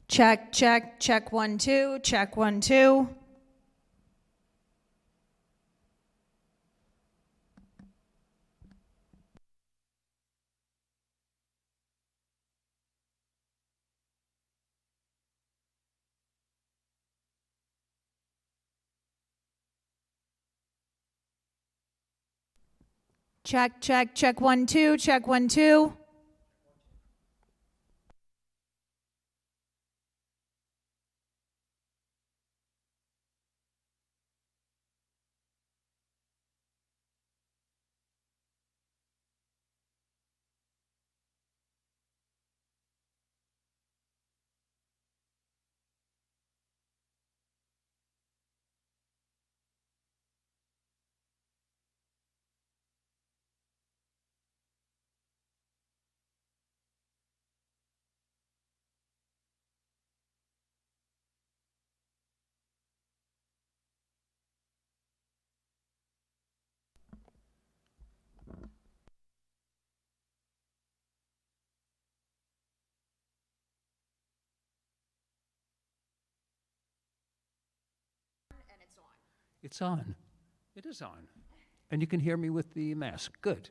Check, check, check 1, 2, check 1, 2. Check, check, check 1, 2, check 1, 2. It's on. It is on. And you can hear me with the mask. Good.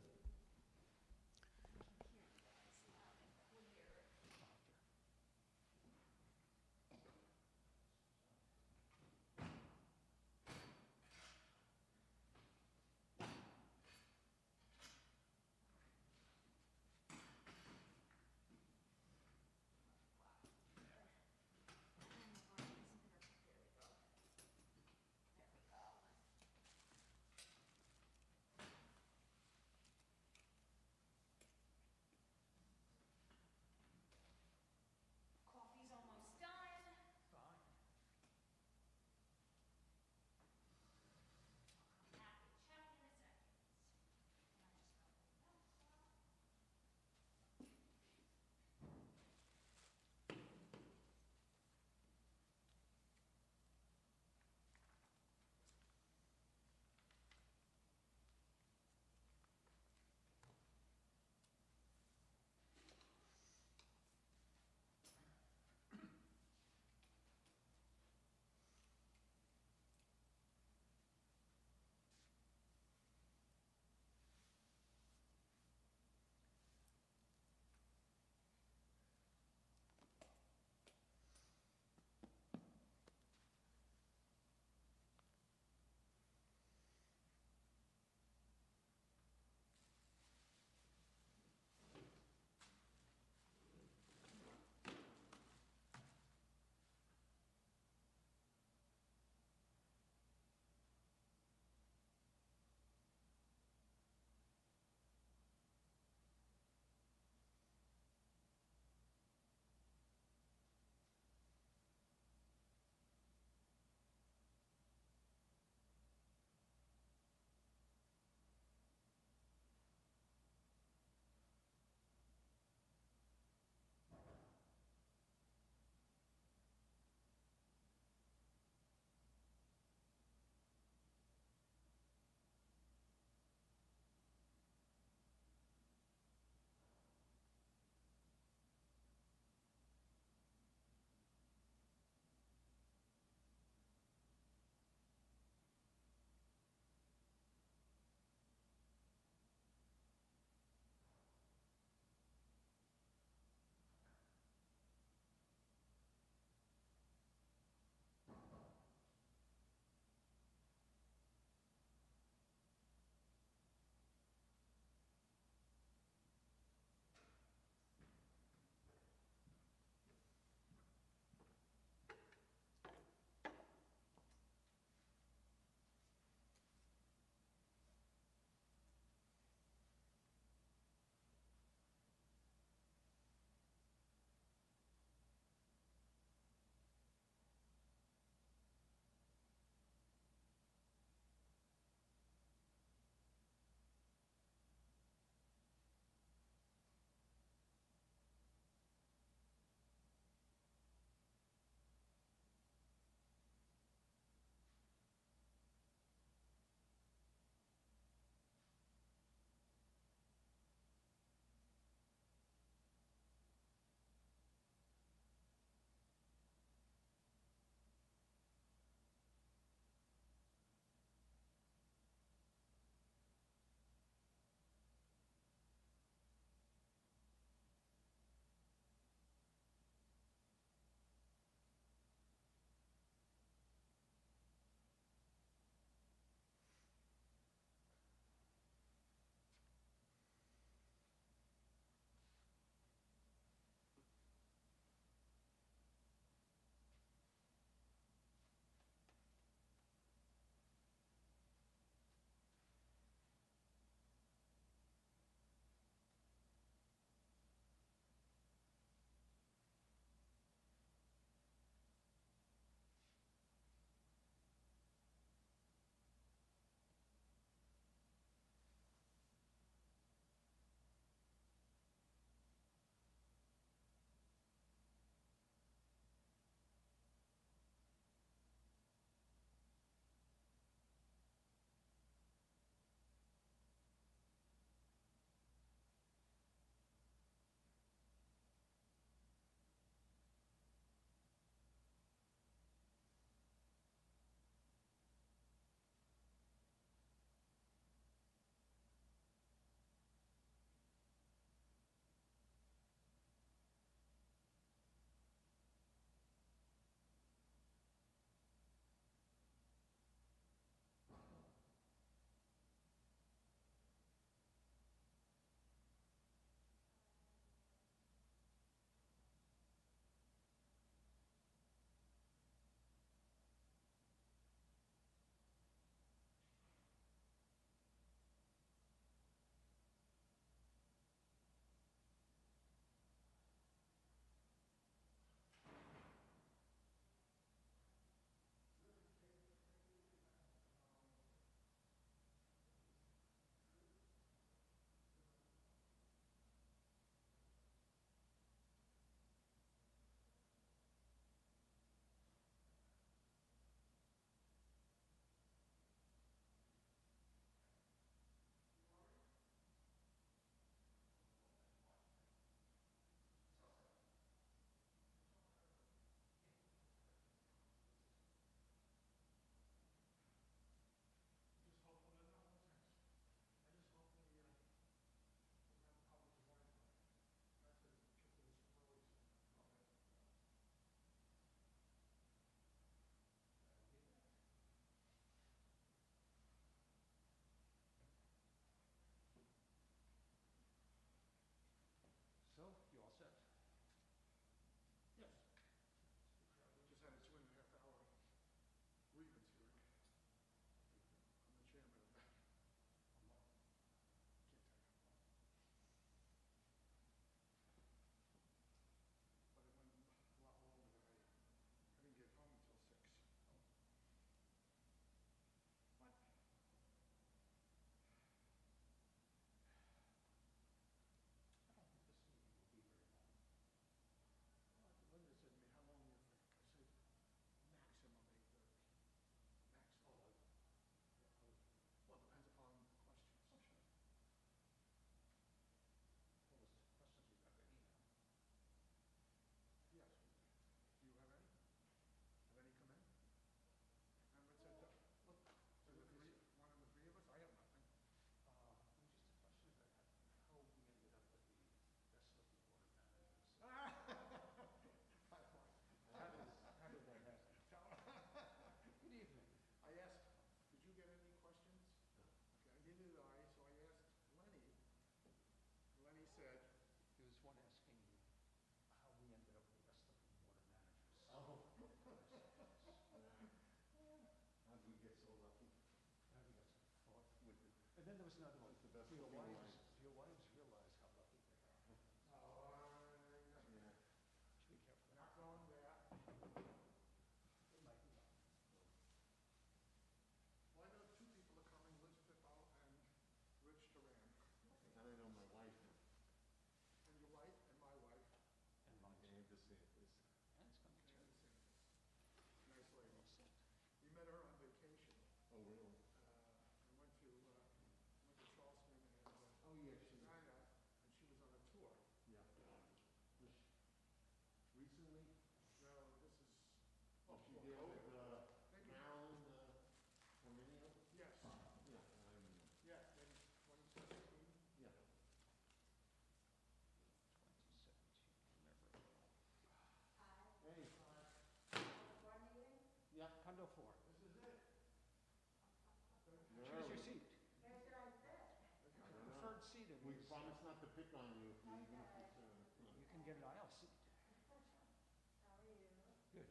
there was another one. That's the best Do your looking wives, wine. do your wives realize how lucky they are? Yeah. Should be careful. Not going there. It might be on. Well, I know two people are coming, Liz Pippo and Rich Duran. And I know my wife, And your wife and my wife. And mine. Ann DeSantis. And it's coming Jan too. Sanders. Nice lady. Well said. We met her on vacation. Oh, really? I went to Charleston and Oh, yeah, she, China, and she was on a tour. yeah. Recently? No, this is. Oh, she well, did oh, with, maybe- Marilyn, Herminio? Yes, Yeah, yeah, in 2017. yeah. 2017, remember. Hey. Yeah, Condo 4. This is it. You're Choose your early. seat. I don't know. Preferred seating We is, promise not to pick on you if you, even if it's, you can get an aisle seat. Good.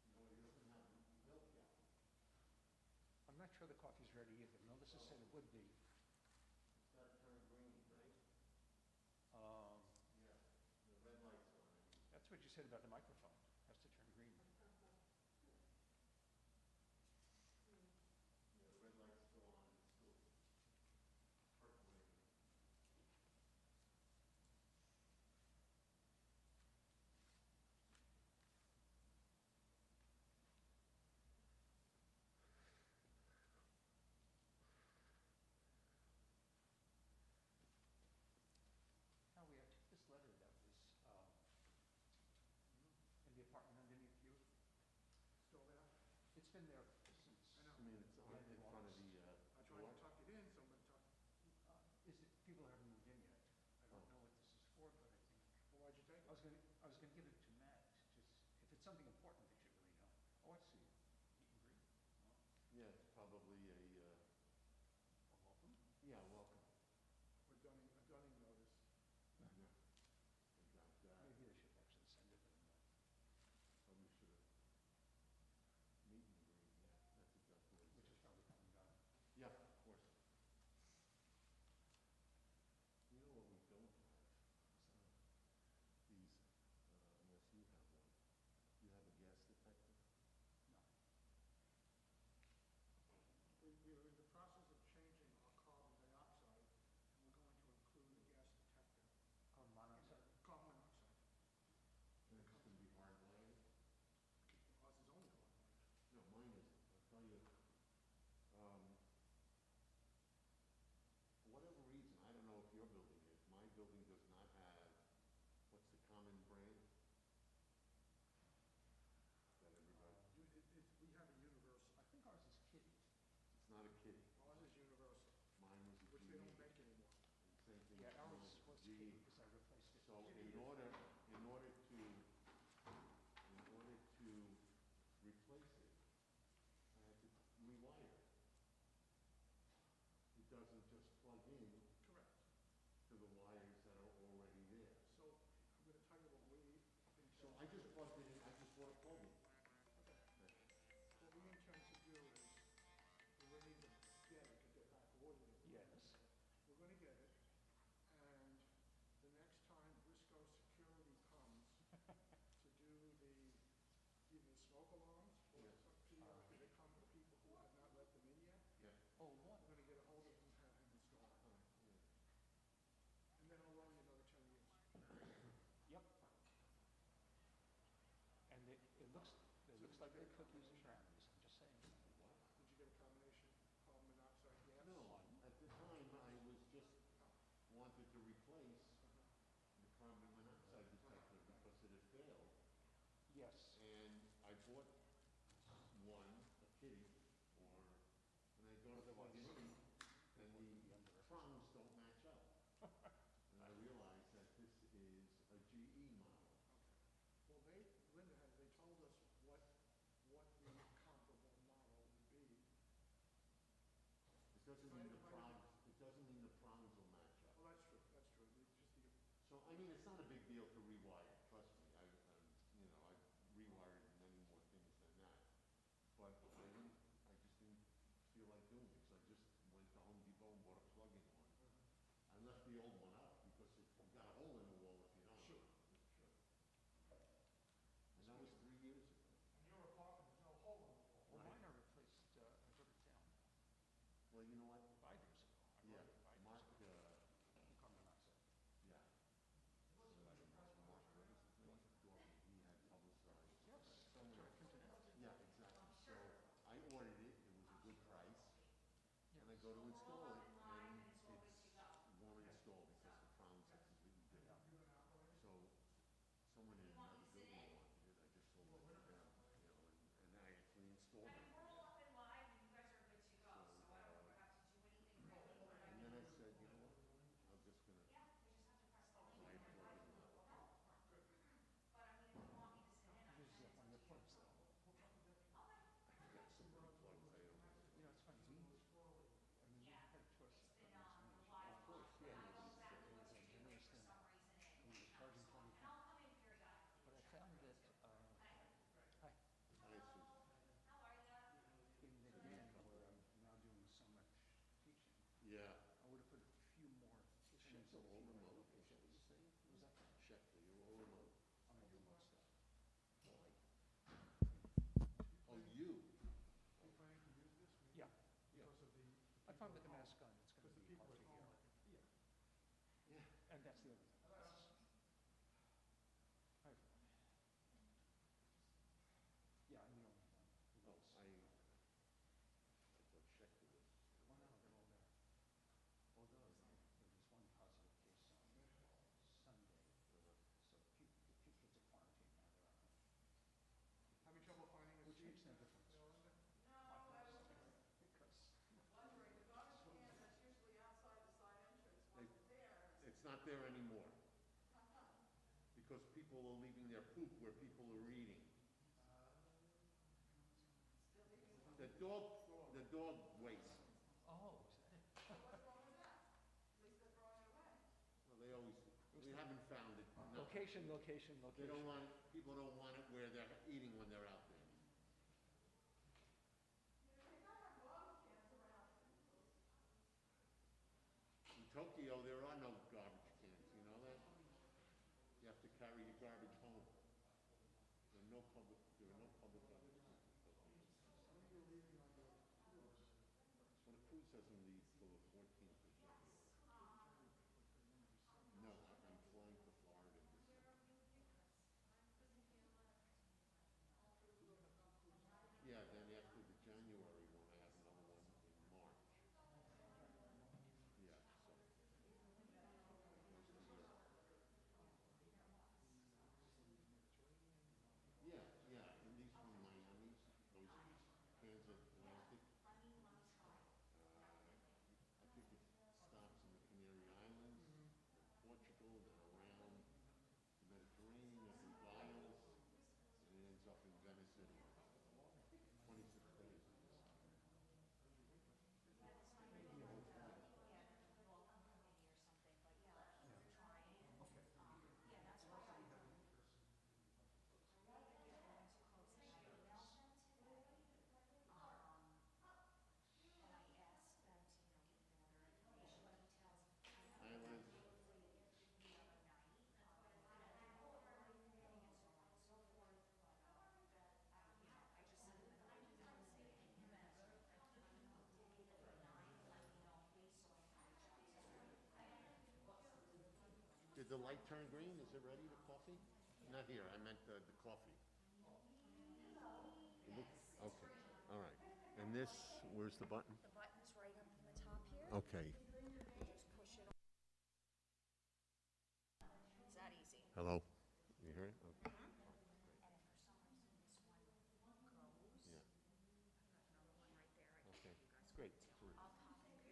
Well, he doesn't have milk yet. I'm not sure the coffee's ready either. Melissa said it would be. It's gotta turn green, right? Um, Yeah. The red light's on. That's what you said about the microphone. Has to turn green. Yeah, the red light's still on, it's still percolating. Now, I took this letter that was in the apartment underneath you. Still there? It's been there since. I know. I mean, it's on in front of the, I tried door. to tuck it in, someone tucked. Is it, people haven't moved in yet. I don't Oh. know what this is for, but I think, Well, why'd you take it? I was gonna give it to Matt, just, if it's something important, they should really know. Oh, I see. Meet and greet. Oh, Yeah, it's probably a, well, welcome. yeah, welcome. A Dunning notice. Yeah. I got that. Maybe they should actually send it in. Probably should have. Meet and greet, yeah, that's exactly what it Which is says. probably coming down. Yeah, of course. You know what we don't have? So, these, unless you have one. You have a gas detector? No. We're in the process of changing our carbon dioxide, and we're going to include a gas detector. Carbon monoxide. Carbon monoxide. And it's gonna be hardwired? Ours is only carbon. No, mine isn't, I'll tell you. For whatever reason, I don't know if your building is, my building does not have, what's the common brand? That everybody, We have a universal. I think ours is Kitty. it's not a Kitty, Ours is universal, mine was a which GE. they don't make anymore. And same thing. Yeah, mine ours was GE. Kitty because I replaced it. So in order to replace it, I had to rewire it. It doesn't just plug in Correct. to the wires that are already there. So I'm gonna tell you what we intend. So I just plugged it in, I just bought a plug-in. Okay. What we intend to do is, we're going to get it, to get back ordered. Yes. We're gonna get it, and the next time Briscoe Security comes to do either the smoke alarms, or Yes. it's up to you, if they come to people who have not let them in yet, Yeah. Oh, what? we're gonna get a hold of them and have him install it. And then it'll run you another 10 years. Yep. And it looks like they cook using brownies, I'm just saying. Did you get a combination carbon monoxide gas? No, at the time, I was just wanted to replace the carbon monoxide detector because it had failed. Yes. And I bought one, a Kitty, and I go to plug it in, and the prongs don't match up. And I realized that this is a GE model. Well, Linda they told us what mean, it's not a big deal to rewire, trust me. You know, I've rewired many more things than that. But I just didn't feel like doing it, so I just went to Home Depot and bought a plug-in one. I left the old one up because you got a hole in the wall if you don't. Sure. Sure. And that was 3 years ago. And your apartment, there's no hole in the wall. Well, mine are replaced, I took it down Well, you know what? 5 years ago. I Yeah, bought it 5 years Mark, ago. Condo outside. yeah. Mark, what is his name? Dorfman, he had publicized. Yes, Someone that's right, printed out. Yeah, exactly. So I ordered it, it was a good price. And I Yes. go to install it, and it won't install because the crowns are completely different. So someone in another building wanted it, I just sold it to them, you know, and I actually installed it. We're all up and live and you guys are good to go, so I don't know if I have to do anything really, but I And mean, then I said, you know what, I'm just gonna yeah, we just have to press the buy link. a plug in. But I mean, if you want me to sit in, I This can. is one of the plugs though. Okay. I got so many plugs, I don't know. You know, it's funny, I mean, we Yeah, had a choice. it's been, the live. Of course, yeah. I know exactly what to do if for some reason We were it charging comes on, 20. and I'll come in periodically. But I found that, hi, I see. How are ya? in the den where I'm now doing so much teaching, Yeah. I would have put a few more Check things the in all here. remote, is that what you're saying? Was that, Check the all remote. I'm gonna do most stuff. Oh, you? You planning to use this? Yeah, yeah. Because of the. I found with the mask on, it's gonna Because the be people hard at to home. hear. Yeah. And that's the other thing. Hi, everyone. Yeah, I'm the only one. who Oh, knows. I thought check the was. Oh, no, they're all there. Oh, no. There was one positive case on Sunday, so the few kids are quarantined now, they're on. Having trouble finding a Which seat? makes no difference. Melinda? No, I was just Because wondering, the garbage can that's usually outside the side entrance wasn't there. It's not there anymore. How come? Because people are leaving their poop where people are eating. They're leaving, The dog waste. Oh, is that it? what's wrong with that? At least they're throwing it away. Well, we haven't found it. No. Location, location, They location. don't want, people don't want it where they're eating when they're out there. They don't have garbage cans around. In Tokyo, there are no garbage cans, you know that? You have to carry your garbage home. There are no public garbage cans in Tokyo. Well, the cruise doesn't leave till the 14th of January. No, I'm flying to Florida in December. Yeah, then after the January one, I have another one in March. Yeah, so. Yeah, yeah, and these from Miami, those transatlantic. I think it stops in the Canary Islands, Portugal, then around the Mediterranean, up in Giles, and it ends up in Venice, Italy. 26 days. Islands. Did the light turn green? Is it ready, the coffee? Not here, I meant the coffee. Okay, all right. And this, where's the button? The button's right up in the top here. Okay, You just push it. It's that easy. hello? You hear it? Okay. And if for some reason this one goes, Yeah, I've got another one right there. I can okay, give you guys great. one too. I'll pop in here.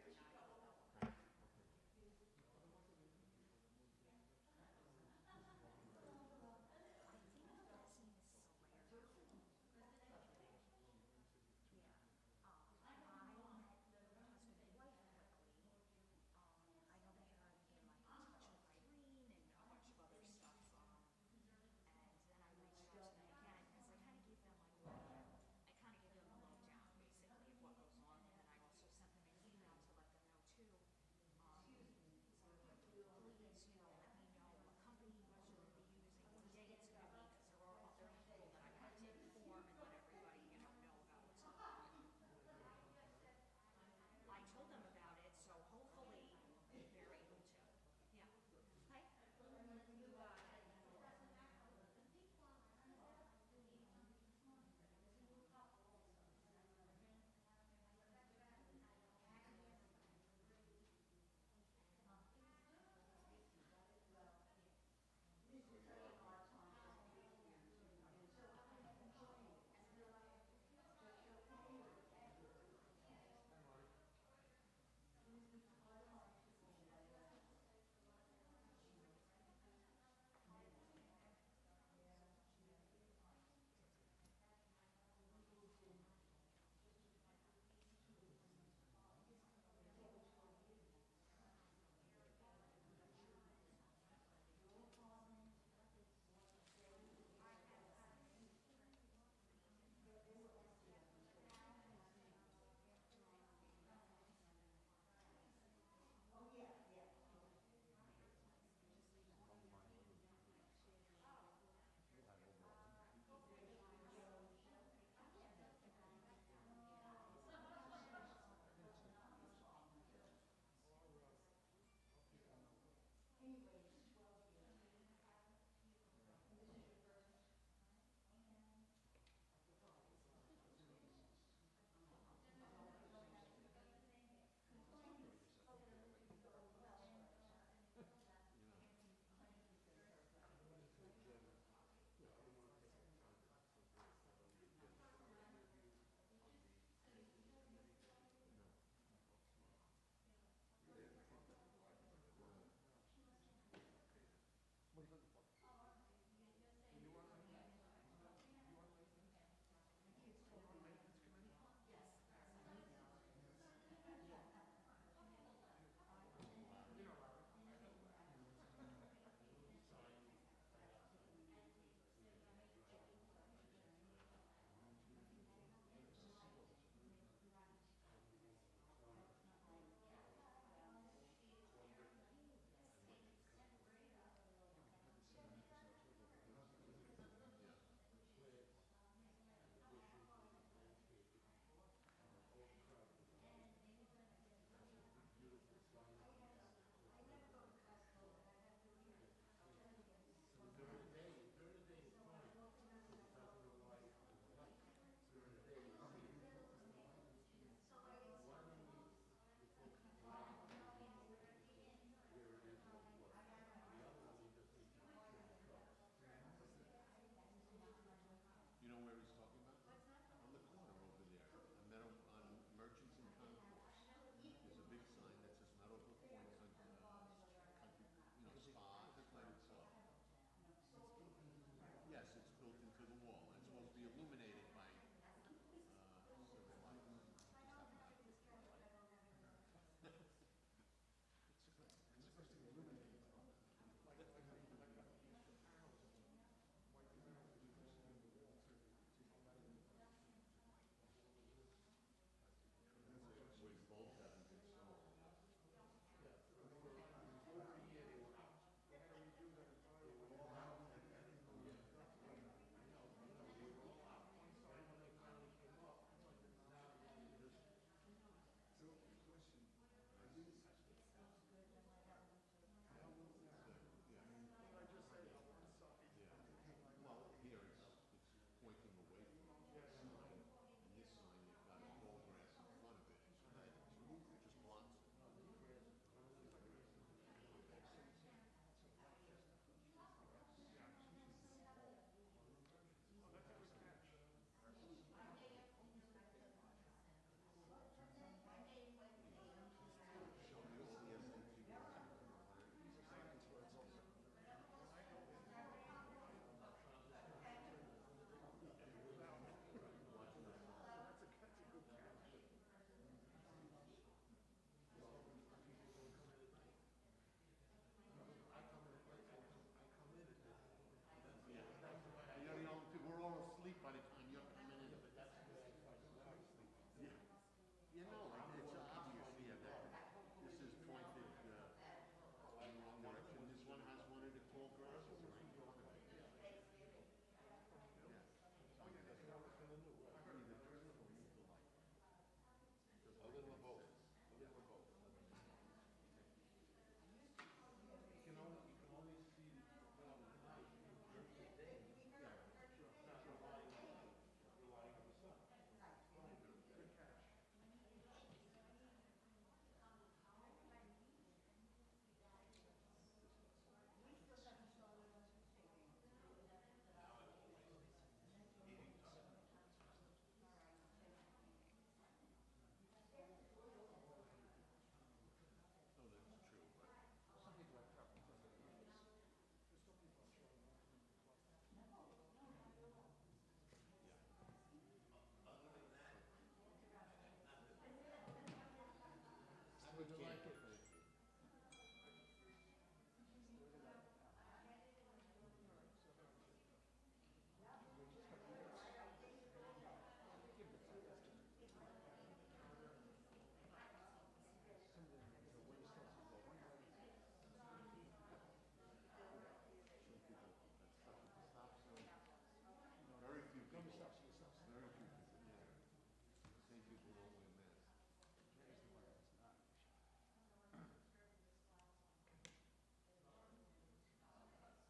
You know, it's obvious here that this is pointed in the wrong direction. This one has one of the tall grasses right in front of it. Yeah. Either turn it or move the light. A little of both. A little of both. You can only see light during the day. Yeah. Not relying on the sun. Good catch. Some people have preference over the others. There's still people I'm sure are welcome into the club. I would like it. Very few people. Very few people, yeah. Same people don't wear masks. Here's the one that's not. People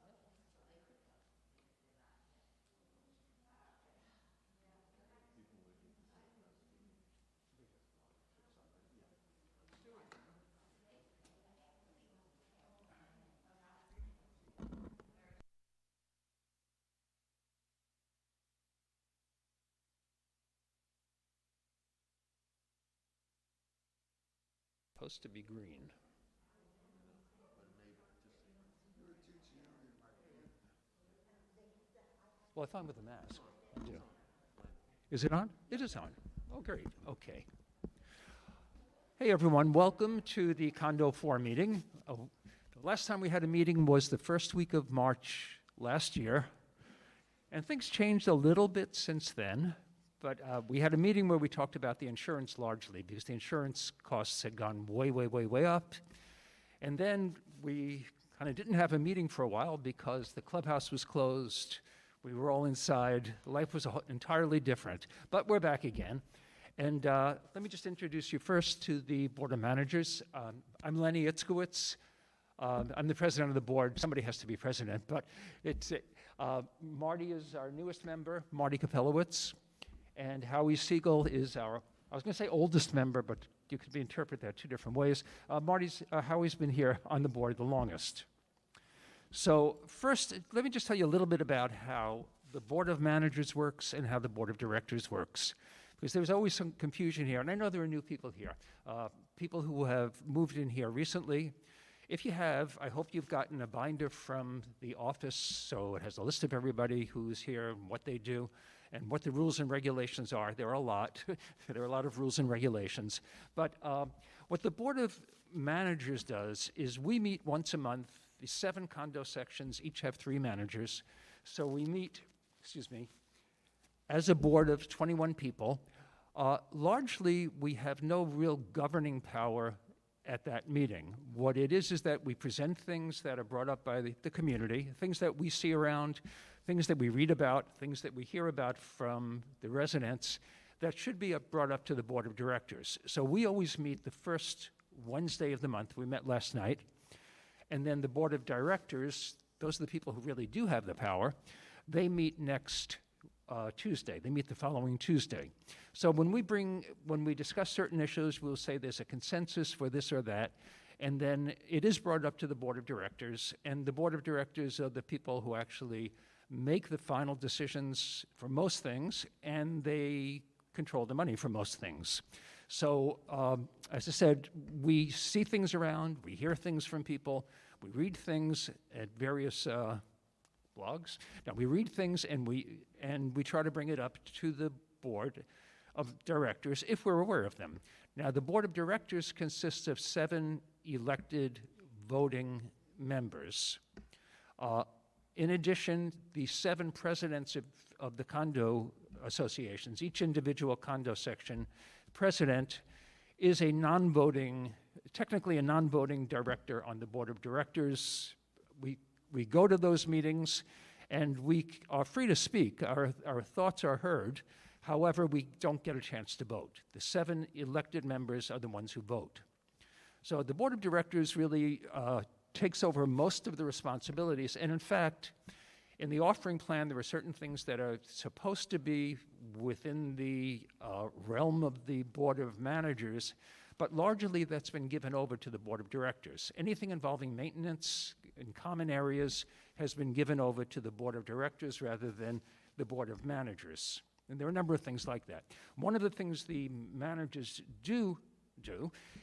waiting to say press. Supposed to be green. Well, I'm fine with the mask. Yeah. Is it on? It is on. Oh, great. Okay. Hey, everyone. Welcome to the Condo 4 meeting. The last time we had a meeting was the first week of March last year, and things changed a little bit since then. But we had a meeting where we talked about the insurance largely because the insurance costs had gone way, way, way, way up. And then we kind of didn't have a meeting for a while because the clubhouse was closed. We were all inside. Life was entirely different. But we're back again. And let me just introduce you first to the Board of Managers. I'm Lenny Itzkowitz. I'm the president of the board. Somebody has to be president, but it's Marty is our newest member, Marty Kapelowitz. And Howie Siegel is our, I was going to say oldest member, but you could interpret that two different ways. Howie's been here on the board the longest. So first, let me just tell you a little bit about how the Board of Managers works and how the Board of Directors works. Because there's always some confusion here, and I know there are new people here, people who have moved in here recently. If you have, I hope you've gotten a binder from the office, so it has a list of everybody who's here and what they do and what the rules and regulations are. There are a lot. There are a lot of rules and regulations. But what the Board of Managers does is we meet once a month. The 7 condo sections each have 3 managers. So we meet, as a board of 21 people. Largely, we have no real governing power at that meeting. What it is that we present things that are brought up by the community, things that we see around, things that we read about, things that we hear about from the residents that should be brought up to the Board of Directors. So we always meet the first Wednesday of the month. We met last night. And then the Board of Directors, those are the people who really do have the power, they meet next Tuesday. They meet the following Tuesday. So when we discuss certain issues, we'll say there's a consensus for this or that, and then it is brought up to the Board of Directors, and the Board of Directors are the people who actually make the final decisions for most things, and they control the money for most things. So, as I said, we see things around, we hear things from people, we read things at various blogs. Now, we read things and we try to bring it up to the Board of Directors if we're aware of them. Now, the Board of Directors consists of 7 elected voting members. In addition, the 7 presidents of the condo associations, each individual condo section president is a non-voting, technically a non-voting director on the board of directors. We go to those meetings and we are free to speak. Our thoughts are heard. However, we don't get a chance to vote. The 7 elected members are the ones who vote. So the board of directors really takes over most of the responsibilities. And in fact, in the offering plan, there are certain things that are supposed to be within the realm of the board of managers, but largely that's been given over to the board of directors. Anything involving maintenance in common areas has been given over to the board of directors rather than the board of managers. And there are a number of things like that. One of the things the managers do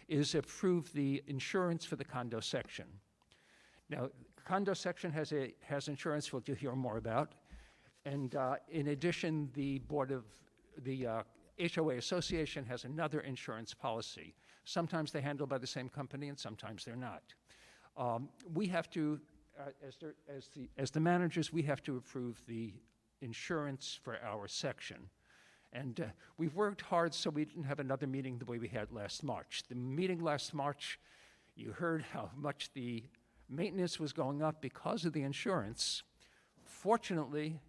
is approve the insurance for the condo section. Now, condo section has insurance, which you'll hear more about. And in addition, the HOA Association has another insurance policy. Sometimes they're handled by the same company and sometimes they're not. We have to, as the managers, we have to approve the insurance for our section. And we've worked hard so we didn't have another meeting the way we had last March. The meeting last March, you heard how much the maintenance was going up because of the insurance. Fortunately,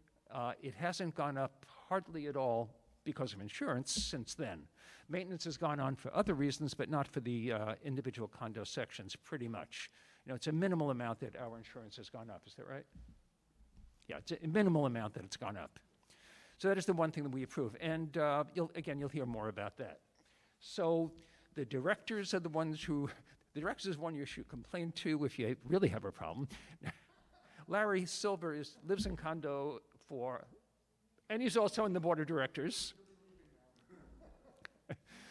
it hasn't gone up hardly at all because of insurance since then. Maintenance has gone on for other reasons, but not for the individual condo sections, pretty much. You know, it's a minimal amount that our insurance has gone up. Is that right? Yeah, it's a minimal amount that it's gone up. So that is the one thing that we approve. And you'll hear more about that. So the directors are the ones who, the directors is one you should complain to if you really have a problem. Larry Silver lives in Condo and he's also in the board of directors.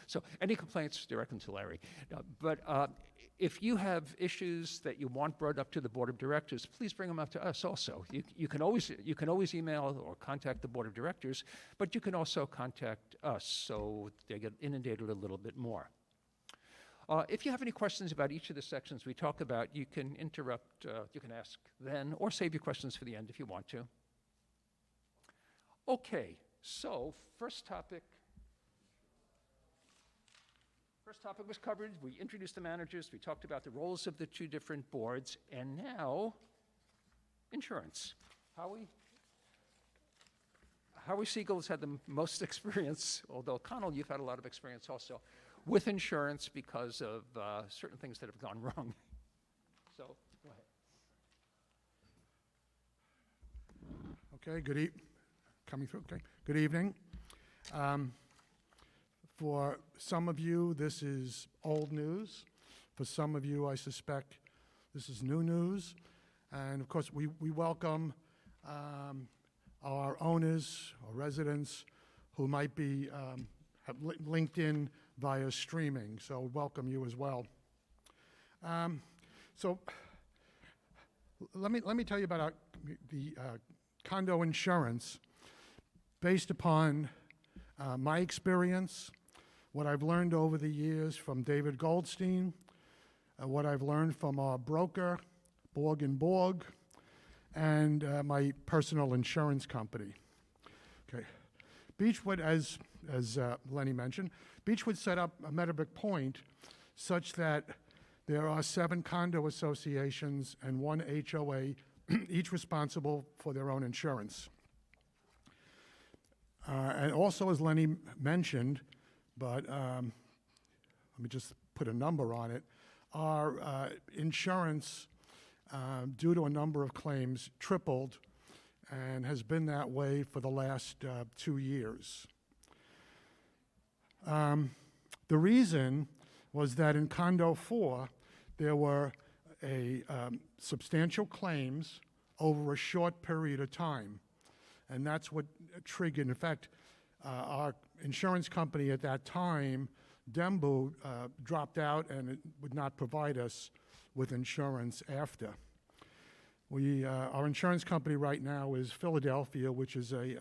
So any complaints, direct them to Larry. But if you have issues that you want brought up to the board of directors, please bring them up to us also. You can always email or contact the board of directors, but you can also contact us so they get inundated a little bit more. If you have any questions about each of the sections we talk about, you can interrupt, you can ask then, or save your questions for the end if you want to. Okay, so first topic was covered. We introduced the managers. We talked about the roles of the 2 different boards. And now, insurance. Howie Siegel has had the most experience, although Connell, you've had a lot of experience also, with insurance because of certain things that have gone wrong. So, go ahead. Okay, good evening. For some of you, this is old news. For some of you, I suspect this is new news. And of course, we welcome our owners or residents who might be have linked in via streaming. So welcome you as well. So let me tell you about the condo insurance based upon my experience, what I've learned over the years from David Goldstein, what I've learned from our broker, Borg & Borg, and my personal insurance company. Okay, Beechwood, as Lenny mentioned, Beechwood set up a Meadowbrook Point such that there are 7 condo associations and 1 HOA, each responsible for their own insurance. And also, as Lenny mentioned, but let me just put a number on it, our insurance, due to a number of claims, tripled and has been that way for the last 2 years. The reason was that in Condo 4, there were substantial claims over a short period of time. And that's what triggered, in fact, our insurance company at that time, Dembu, dropped out and it would not provide us with insurance after. Our insurance company right now is Philadelphia, which is an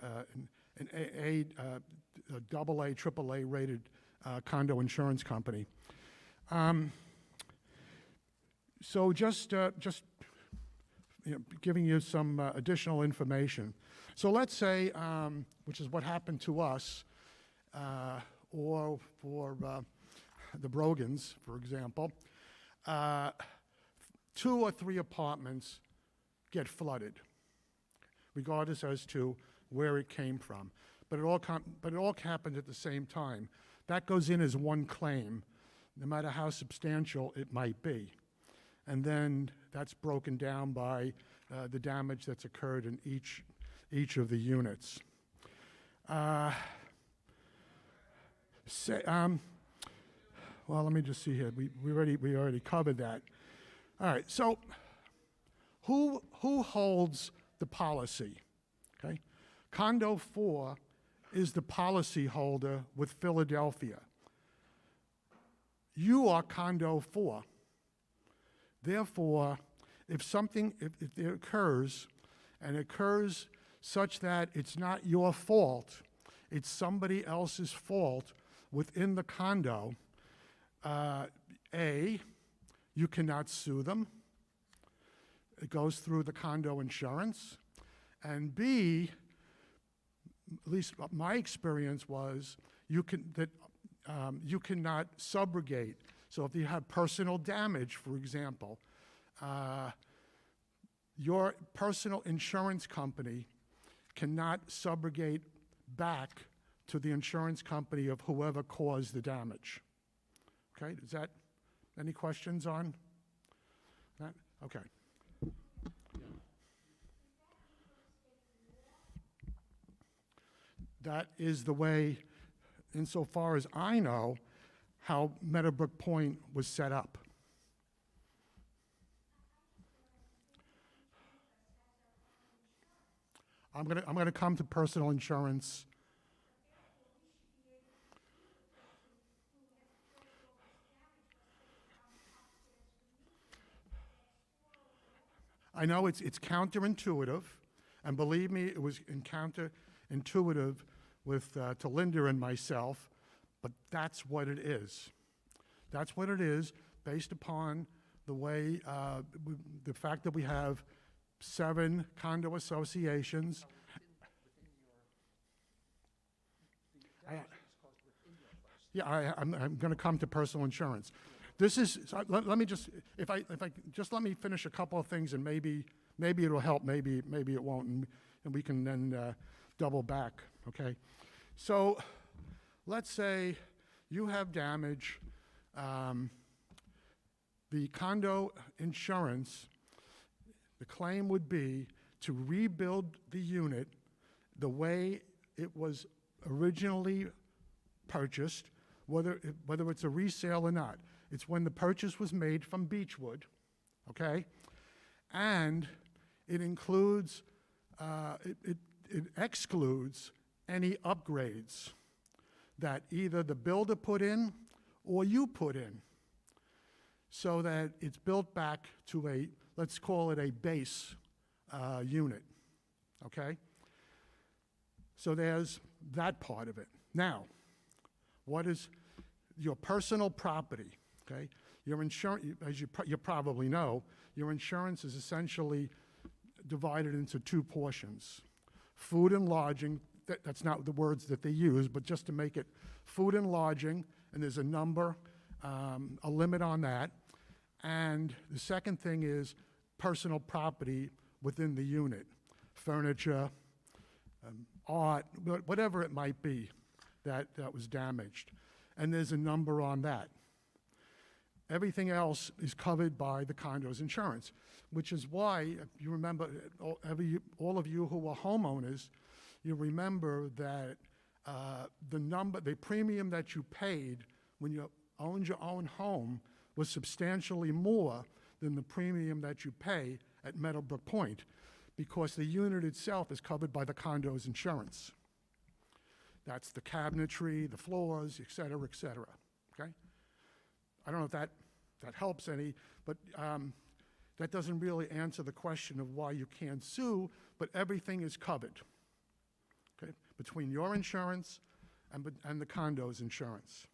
AA, AAA rated condo insurance company. So just giving you some additional information. So let's say, which is what happened to us, or for the Brogans, for example, 2 or 3 apartments get flooded, regardless as to where it came from. But it all happened at the same time. That goes in as one claim, no matter how substantial it might be. And then that's broken down by the damage that's occurred in each of the units. Well, let me just see here. We already covered that. All right. So, who holds the policy? Okay, Condo 4 is the policy holder with Philadelphia. You are Condo 4. Therefore, if it occurs, and occurs such that it's not your fault, it's somebody else's fault within the condo, A, you cannot sue them. It goes through the condo insurance. And B, at least my experience was, you cannot subrogate. So if you have personal damage, for example, your personal insurance company cannot subrogate back to the insurance company of whoever caused the damage. Okay, is that, any questions on that? Okay. That is the way, insofar as I know, how Meadowbrook Point was set up. I'm gonna come to personal insurance. I know it's counterintuitive, and believe me, it was counterintuitive to Linda and myself, but that's what it is. That's what it is, based upon the way, the fact that we have 7 condo associations. I'm going to come to personal insurance. This is, so let me just, if I just let me finish a couple of things, and maybe it'll help, maybe it won't, and we can then double back, okay? So let's say you have damage. The condo insurance, the claim would be to rebuild the unit the way it was originally purchased, whether it's a resale or not. It's when the purchase was made from Beechwood, okay? And it includes, it excludes any upgrades that either the builder put in or you put in, so that it's built back to a, let's call it a base unit, okay? So there's that part of it. Now, what is your personal property, okay? Your insurance, as you probably know, your insurance is essentially divided into 2 portions. Food and lodging, that's not the words that they use, but just to make it food and lodging, and there's a number, a limit on that. And the second thing is personal property within the unit, furniture, art, whatever it might be that was damaged. And there's a number on that. Everything else is covered by the condo's insurance, which is why, if you remember, all of you who are homeowners, you remember that the premium that you paid when you owned your own home was substantially more than the premium that you pay at Meadowbrook Point, because the unit itself is covered by the condo's insurance. That's the cabinetry, the floors, et cetera, okay? I don't know if that helps any, but that doesn't really answer the question of why you can't sue, but everything is covered, okay? Between your insurance and the condo's insurance.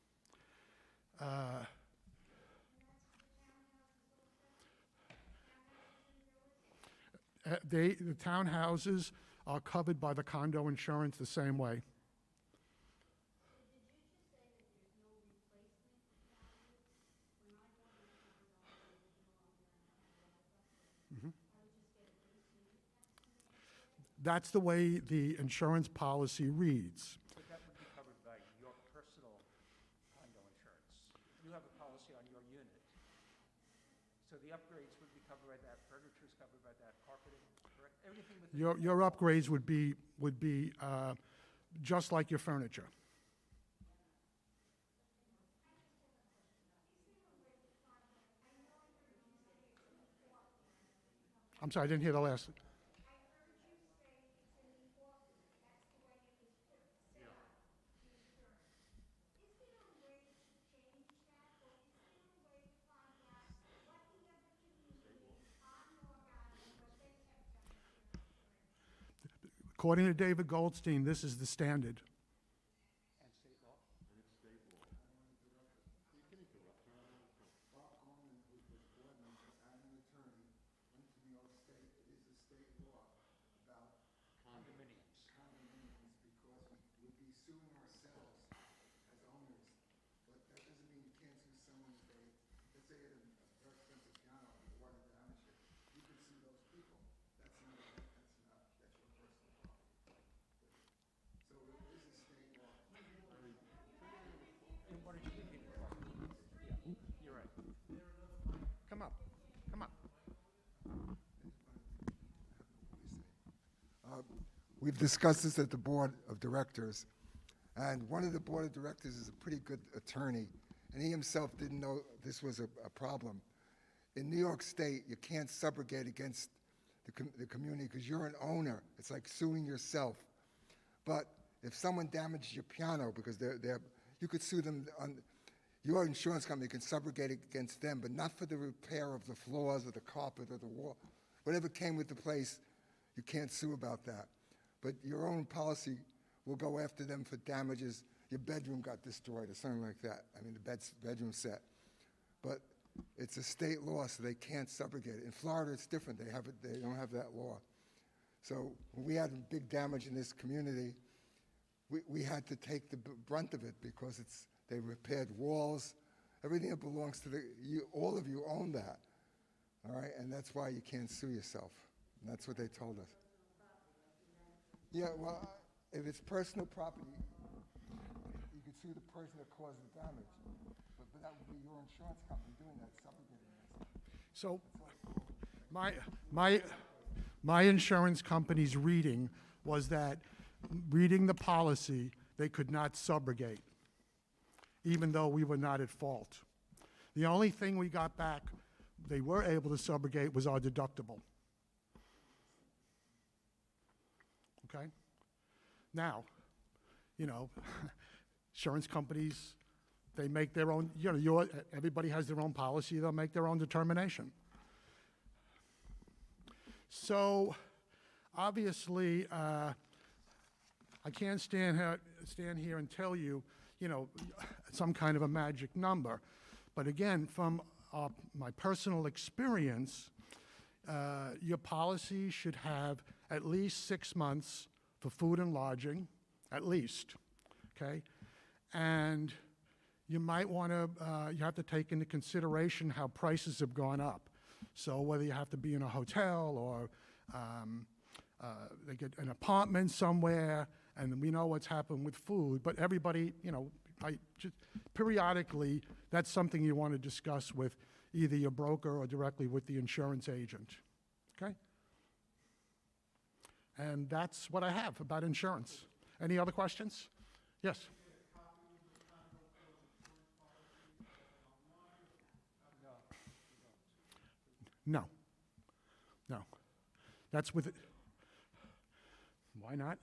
The townhouses are covered by the condo insurance the same way. That's the way the insurance policy reads. But that would be covered by your personal condo insurance. You have a policy on your unit. So the upgrades would be covered by that, furniture's covered by that, carpeting, correct? Everything within. Your upgrades would be just like your furniture. I'm sorry, I didn't hear the last. According to David Goldstein, this is the standard. And state law? Condominiums, because we'd be suing ourselves as owners, but that doesn't mean you can't sue someone if they, let's say you had a very expensive piano, and the water damaged it, you could sue those people. That's your personal property. So it is a state law. And why don't you repeat it? Yeah, you're right. Come up, come up. We've discussed this at the board of directors, and one of the board of directors is a pretty good attorney, and he himself didn't know this was a problem. In New York State, you can't subrogate against the community because you're an owner. It's like suing yourself. But if someone damaged your piano because you could sue them on, your insurance company can subrogate against them, but not for the repair of the floors or the carpet or the wall. Whatever came with the place, you can't sue about that. But your own policy will go after them for damages. Your bedroom got destroyed or something like that. I mean, the bedroom set. But it's a state law, so they can't subrogate it. In Florida, it's different. They don't have that law. So when we had big damage in this community, we had to take the brunt of it because they repaired walls. Everything that belongs to all of you own that. All right, and that's why you can't sue yourself. And that's what they told us. Yeah, well, if it's personal property, you could sue the person that caused the damage. But that would be your insurance company doing that, subrogating that. So my insurance company's reading was that, reading the policy, they could not subrogate, even though we were not at fault. The only thing we got back they were able to subrogate was our deductible. Okay? Now, insurance companies, they make their own, everybody has their own policy, they'll make their own determination. So, obviously, I can't stand here and tell you, some kind of a magic number. But again, from my personal experience, your policy should have at least 6 months for food and lodging, at least, okay? And you might want to, you have to take into consideration how prices have gone up. So whether you have to be in a hotel or they get an apartment somewhere, and we know what's happened with food, but everybody, periodically, that's something you want to discuss with either your broker or directly with the insurance agent, okay? And that's what I have about insurance. Any other questions? Yes? No. No. That's with it. Why not?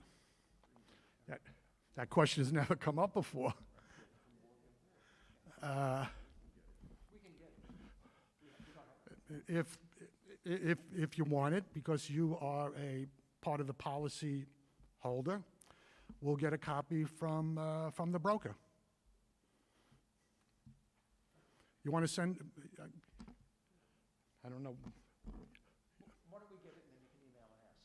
That question has never come up before. If you want it, because you are a part of the policy holder, we'll get a copy from the broker. You want to send? I don't know. Why don't we get it and then you can email and ask?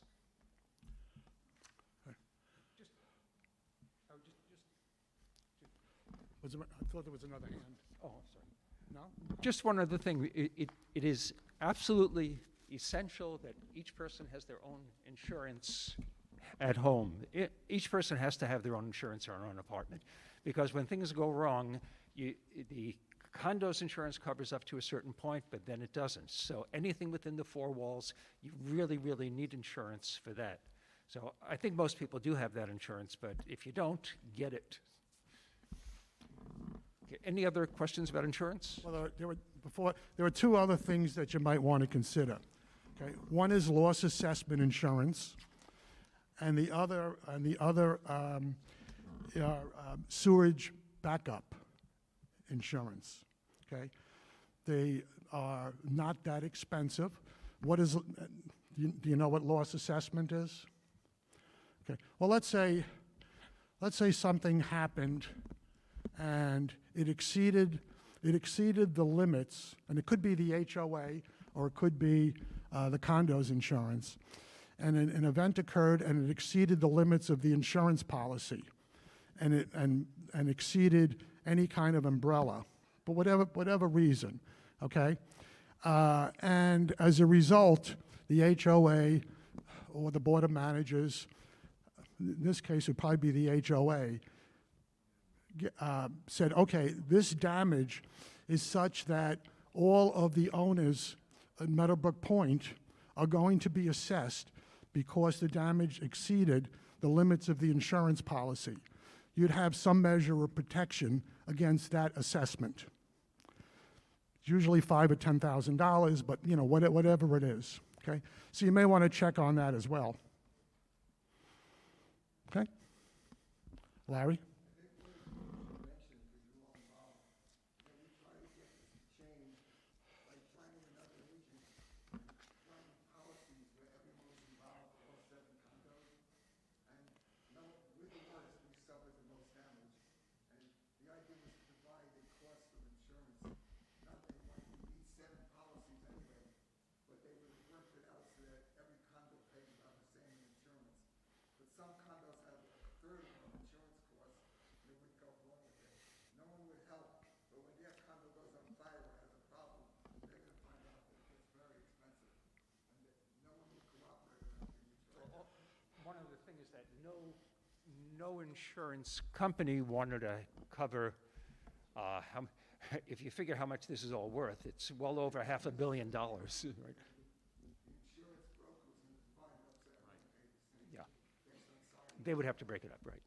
I thought there was another hand. Oh, I'm sorry. No? Just one other thing. It is absolutely essential that each person has their own insurance at home. Each person has to have their own insurance or their own apartment, because when things go wrong, the condo's insurance covers up to a certain point, but then it doesn't. So anything within the four walls, you really, really need insurance for that. So I think most people do have that insurance, but if you don't, get it. Okay, any other questions about insurance? Well, there were two other things that you might want to consider. Okay, one is loss assessment insurance, and the other sewage backup insurance. Okay, they are not that expensive. What is? Do you know what loss assessment is? Okay. Well, let's say something happened, and it exceeded the limits, and it could be the HOA or it could be the condo's insurance, and an event occurred and it exceeded the limits of the insurance policy, and exceeded any kind of umbrella, for whatever reason, okay? And as a result, the HOA or the Board of Managers, in this case it would probably be the HOA, said, okay, this damage is such that all of the owners at Meadowbrook Point are going to be assessed because the damage exceeded the limits of the insurance policy. You'd have some measure of protection against that assessment. It's usually $5,000 or $10,000, but you know, whatever it is. Okay, so you may want to check on that as well. Okay, Larry. Some condos have a third of insurance costs, and they wouldn't go along with it. No one would help, but when their condo goes on fire or has a problem, they're going to find out that it gets very expensive, and that no one would cooperate with them. One of the things is that no insurance company wanted to cover, if you figure how much this is all worth, it's well over $500 million, right? They would have to break it up, right?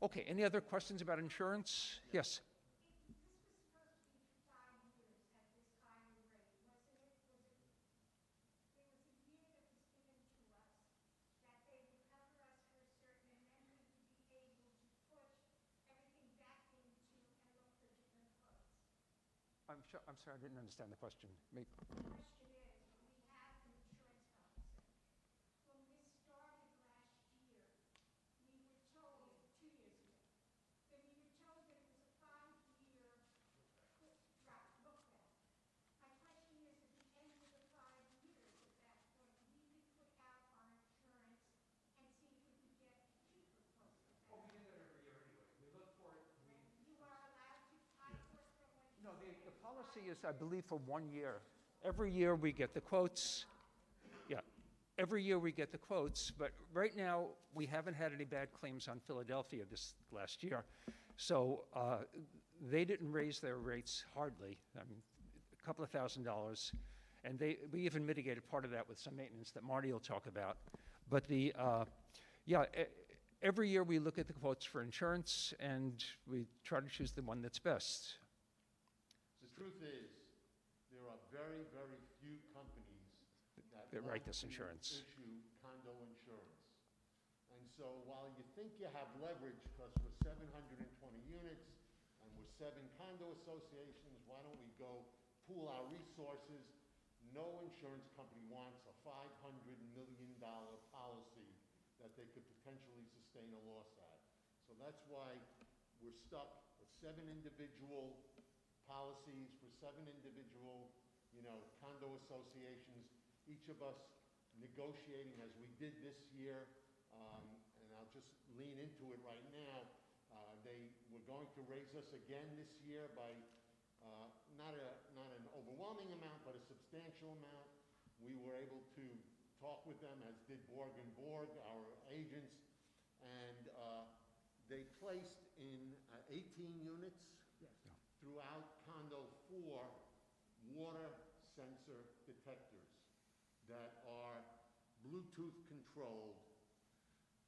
Okay, any other questions about insurance? Yes? This was supposed to be 5 years at this higher rate, wasn't it? There was a year that was given to us that they would cover us for a certain, and then we would be able to push everything back into and look for different quotes. I'm sorry, I didn't understand the question. The question is, we have an insurance policy. When this started last year, we were told, 2 years ago, then we were told that it was a 5-year look back. My question is, at the end of the 5 years, at that point, we could put out our insurance and see if we could get cheaper quotes. Well, we do that every year anyway. We look for it. You are allowed to, I thought from what you No, the policy is, I believe, for 1 year. Every year we get the quotes. Yeah, every year we get the quotes, but right now we haven't had any bad claims on Philadelphia this last year. So they didn't raise their rates hardly, I mean, a couple of $1,000s. And we even mitigated part of that with some maintenance that Marty will talk about. But every year we look at the quotes for insurance and we try to choose the one that's best. The truth is, there are very, very few companies That write want this to insurance. issue condo insurance. And so while you think you have leverage because we're 720 units and we're 7 condo associations, why don't we go pool our resources? No insurance company wants a $500 million policy that they could potentially sustain a loss at. So that's why we're stuck with 7 individual policies for 7 individual, condo associations, each of us negotiating as we did this year, and I'll just lean into it right now. They were going to raise us again this year by not an overwhelming amount, but a substantial amount. We were able to talked with them, as did Borg and Borg, our agents, and they placed in 18 units throughout Condo 4 water sensor detectors that are Bluetooth controlled.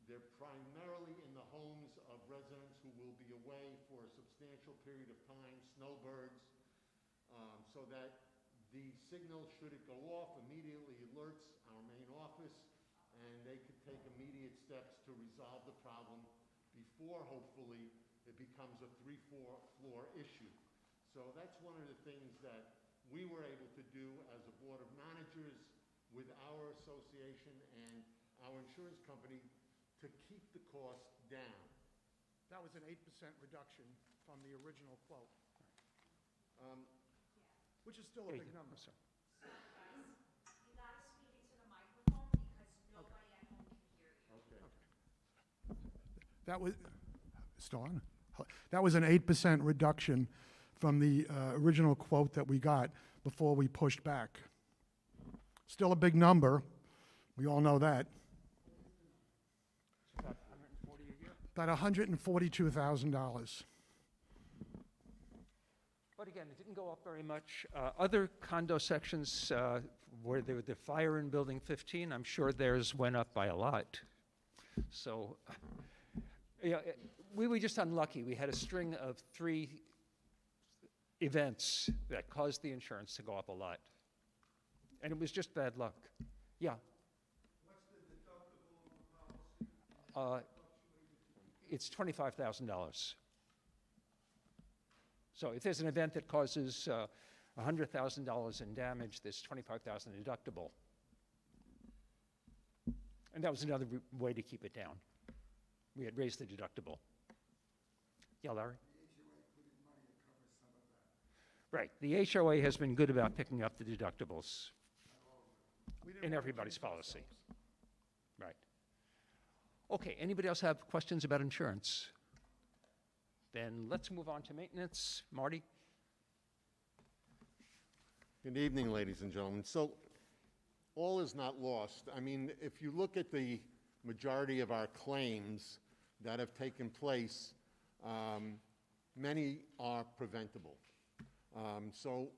They're primarily in the homes of residents who will be away for a substantial period of time, snowbirds, so that the signal, should it go off, immediately alerts our main office, and they could take immediate steps to resolve the problem before, hopefully, it becomes a 3-4-floor issue. So that's one of the things that we were able to do as a board of managers with our association and our insurance company to keep the cost down. That was an 8% reduction from the original quote, which is still a big number. You gotta speak into the microphone because nobody at home can hear you. Okay. That was, still on? That was an 8% reduction from the original quote that we got before we pushed back. Still a big number. We all know that. It's about 140 a year. About $142,000. But again, it didn't go up very much. Other condo sections where there was the fire in building 15, I'm sure theirs went up by a lot. So, yeah, we were just unlucky. We had a string of 3 events that caused the insurance to go up a lot. And it was just bad luck. Yeah. What's the deductible on the policy? It's $25,000. So if there's an event that causes $100,000 in damage, there's $25,000 deductible. And that was another way to keep it down. We had raised the deductible. Yeah, Larry? Right. The HOA has been good about picking up the deductibles We didn't in want to everybody's jinx policy. ourselves. Right. Okay, anybody else have questions about insurance? Then let's move on to maintenance. Marty? Good evening, ladies and gentlemen. So, all is not lost. I mean, if you look at the majority of our claims that have taken place, many are preventable. So,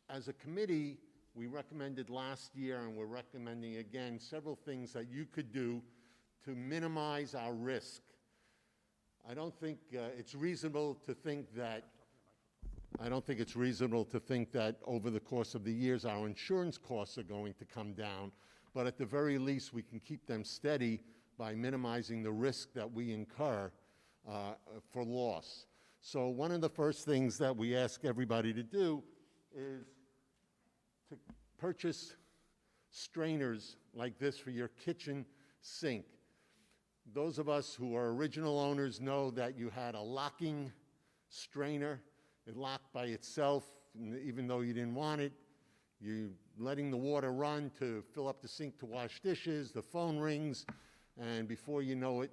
as a committee, we recommended last year, and we're recommending again, several things that you could do to minimize our risk. I don't think it's reasonable to think that over the course of the years our insurance costs are going to come down, but at the very least we can keep them steady by minimizing the risk that we incur for loss. So one of the first things that we ask everybody to do is to purchase strainers like this for your kitchen sink. Those of us who are original owners know that you had a locking strainer. It locked by itself, even though you didn't want it. You're letting the water run to fill up the sink to wash dishes, the phone rings, and before you know it,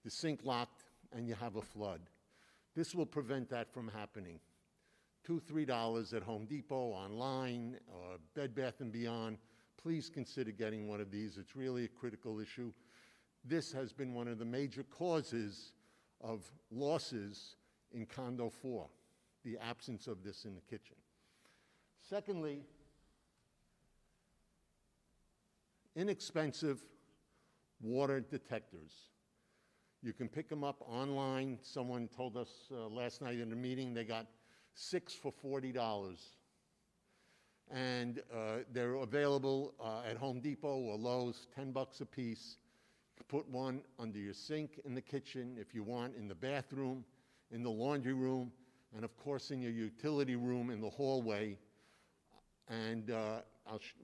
the sink locked and you have a flood. This will prevent that from happening. $2, $3 at Home Depot, online, Bed Bath & Beyond. Please consider getting one of these. It's really a critical issue. This has been one of the major causes of losses in Condo 4, the absence of this in the kitchen. Secondly, inexpensive water detectors. You can pick them up online. Someone told us last night in a meeting they got 6 for $40. And they're available at Home Depot or Lowe's, $10 a piece. You can put one under your sink in the kitchen if you want, in the bathroom, in the laundry room, and of course in your utility room in the hallway. And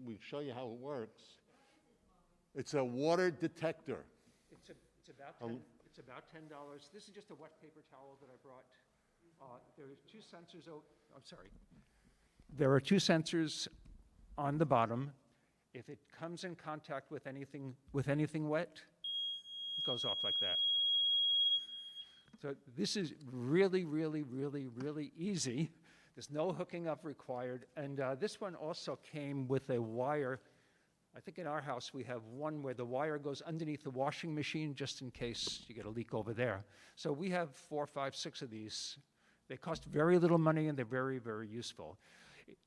we'll show you how it works. It's a water detector. It's about $10. This is just a wet paper towel that I brought. There are 2 sensors. I'm sorry. There are 2 sensors on the bottom. If it comes in contact with anything wet, it goes off like that. So this is really, really, really, really easy. There's no hooking up required. And this one also came with a wire I think in our house, we have one where the wire goes underneath the washing machine just in case you get a leak over there. So we have 4, 5, 6 of these. They cost very little money and they're very, very useful.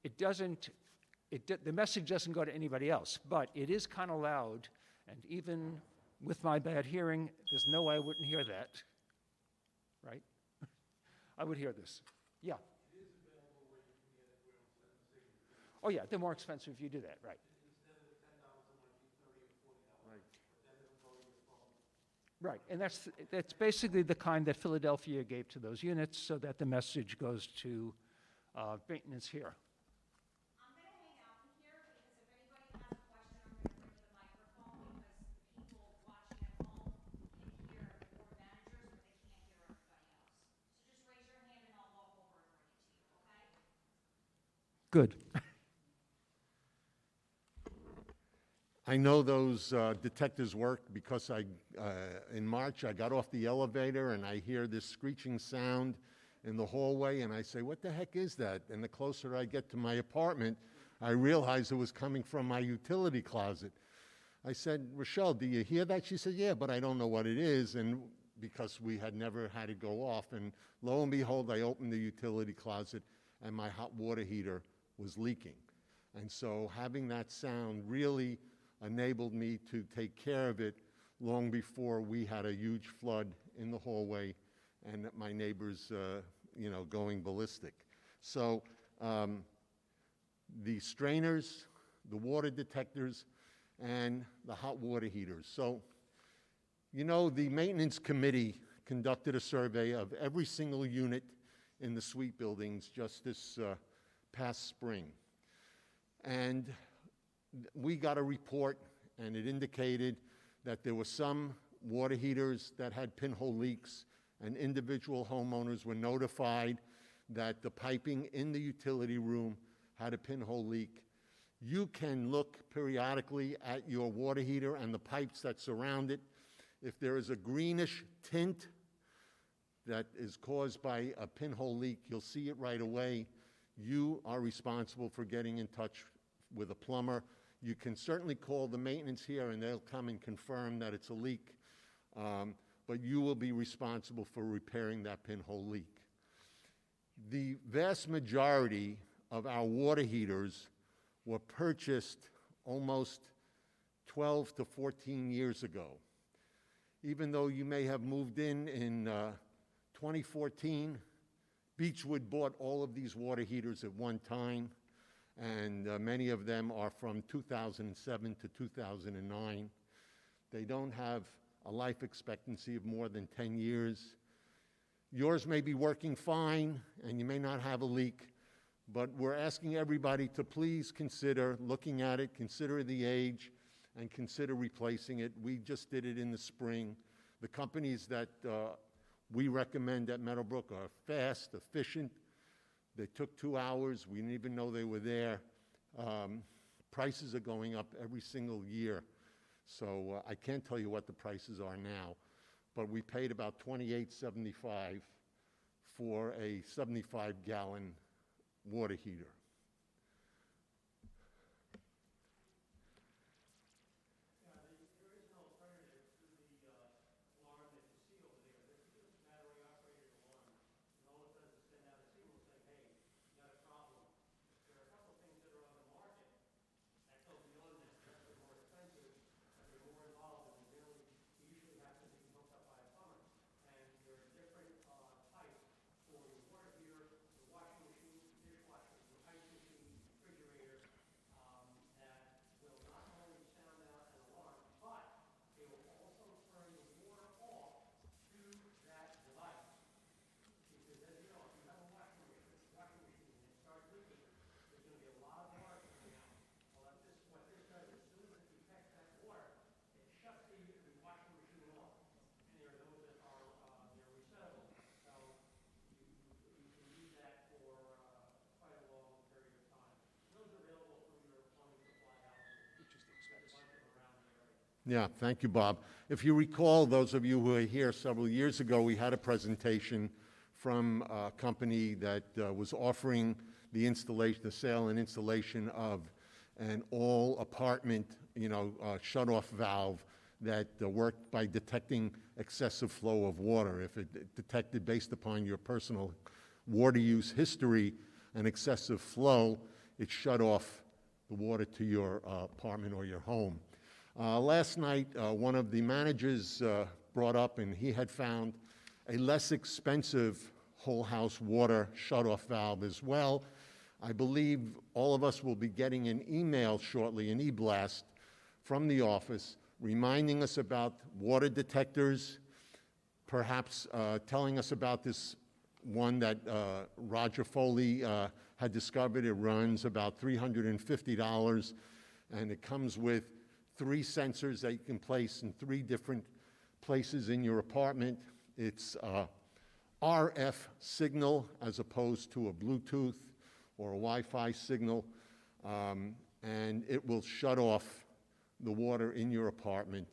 The message doesn't go to anybody else, but it is kind of loud, and even with my bad hearing, there's no way I wouldn't hear that, right? I would hear this. Yeah. It is available where you can get it where it'll send the signal. Oh, yeah, they're more expensive if you do that, right? Instead of the $10, it might be $30 or $40. Right. But then it'll go to your phone. Right, and that's basically the kind that Philadelphia gave to those units so that the message goes to maintenance here. I'm gonna hang out in here because if anybody has a question, I'm gonna bring the microphone because the people watching at home can hear the board managers, but they can't hear everybody else. So just raise your hand and I'll walk over and bring it to you, okay? Good. I know those detectors work because in March, I got off the elevator and I hear this screeching sound in the hallway and I say, what the heck is that? And the closer I get to my apartment, I realize it was coming from my utility closet. I said, Rochelle, do you hear that? She said, yeah, but I don't know what it is. And because we had never had it go off. And lo and behold, I opened the utility closet and my hot water heater was leaking. And so having that sound really enabled me to take care of it long before we had a huge flood in the hallway and my neighbors, going ballistic. So the strainers, the water detectors, and the hot water heaters. So, the maintenance committee conducted a survey of every single unit in the suite buildings just this past spring. And we got a report, and it indicated that there were some water heaters that had pinhole leaks, and individual homeowners were notified that the piping in the utility room had a pinhole leak. You can look periodically at your water heater and the pipes that surround it. If there is a greenish tint that is caused by a pinhole leak, you'll see it right away. You are responsible for getting in touch with a plumber. You can certainly call the maintenance here and they'll come and confirm that it's a leak, but you will be responsible for repairing that pinhole leak. The vast majority of our water heaters were purchased almost 12 to 14 years ago. Even though you may have moved in 2014, Beechwood bought all of these water heaters at one time, and many of them are from 2007 to 2009. They don't have a life expectancy of more than 10 years. Yours may be working fine, and you may not have a leak, but we're asking everybody to please consider looking at it, consider the age, and consider replacing it. We just did it in the spring. The companies that we recommend at Meadowbrook are fast, efficient. They took 2 hours. We didn't even know they were there. Prices are going up every single year. So I can't tell you what the prices are now, but we paid about $28.75 for a 75-gallon water heater. Yeah, thank you, Bob. If you recall, those of you who were here several years ago, we had a presentation from a company that was offering the installation, the sale and installation of an all apartment, shut-off valve that worked by detecting excessive flow of water. If it detected based upon your personal water use history and excessive flow, it shut off the water to your apartment or your home. Last night, one of the managers brought up, and he had found a less expensive whole house water shut-off valve as well. I believe all of us will be getting an email shortly, an e-blast from the office reminding us about water detectors, perhaps telling us about this one that Roger Foley had discovered. It runs about $350, and it comes with 3 sensors that you can place in 3 different places in your apartment. It's RF signal as opposed to a Bluetooth or a Wi-Fi signal, and it will shut off the water in your apartment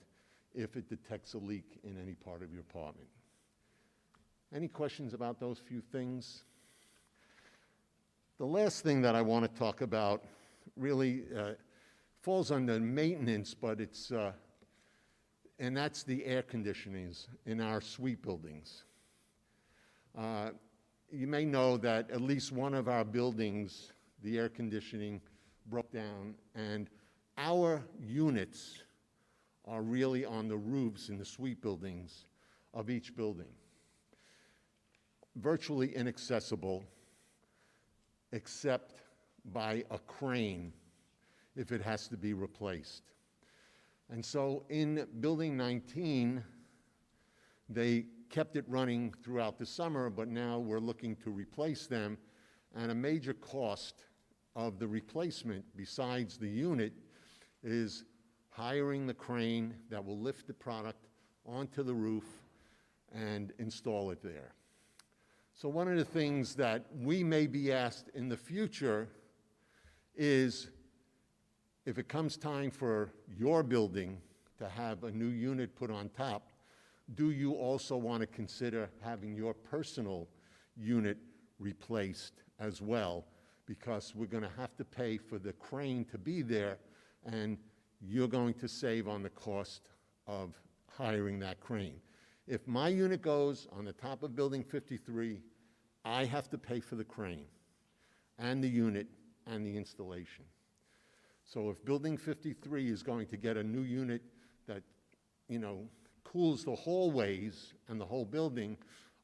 if it detects a leak in any part of your apartment. Any questions about those few things? The last thing that I want to talk about really falls under maintenance, but it's, and that's the air conditionings in our suite buildings. You may know that at least one of our buildings, the air conditioning broke down, and our units are really on the roofs in the suite buildings of each building. Virtually inaccessible except by a crane if it has to be replaced. And so in building 19, they kept it running throughout the summer, but now we're looking to replace them. And a major cost of the replacement, besides the unit, is hiring the crane that will lift the product onto the roof and install it there. So one of the things that we may be asked in the future is, if it comes time for your building to have a new unit put on top, do you also want to consider having your personal unit replaced as well? Because we're going to have to pay for the crane to be there, and you're going to save on the cost of hiring that crane. If my unit goes on the top of building 53, I have to pay for the crane and the unit and the installation. So if building 53 is going to get a new unit that, cools the hallways and the whole building,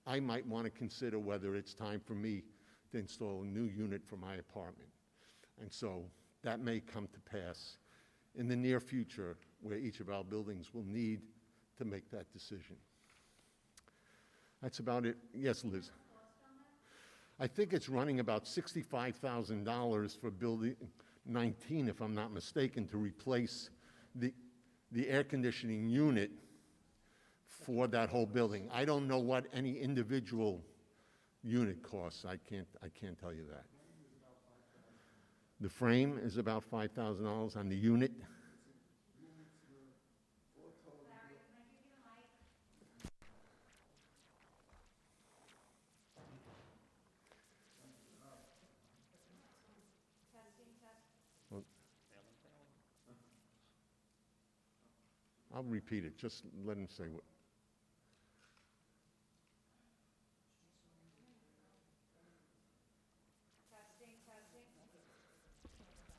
I might want to consider whether it's time for me to install a new unit for my apartment. And so that may come to pass in the near future, where each of our buildings will need to make that decision. That's about it. Yes, Liz? I think it's running about $65,000 for building 19, if I'm not mistaken, to replace the air conditioning unit for that whole building. I don't know what any individual unit costs. I can't tell you that. The frame is about $5,000 on the unit. I'll repeat it. Just let him say what.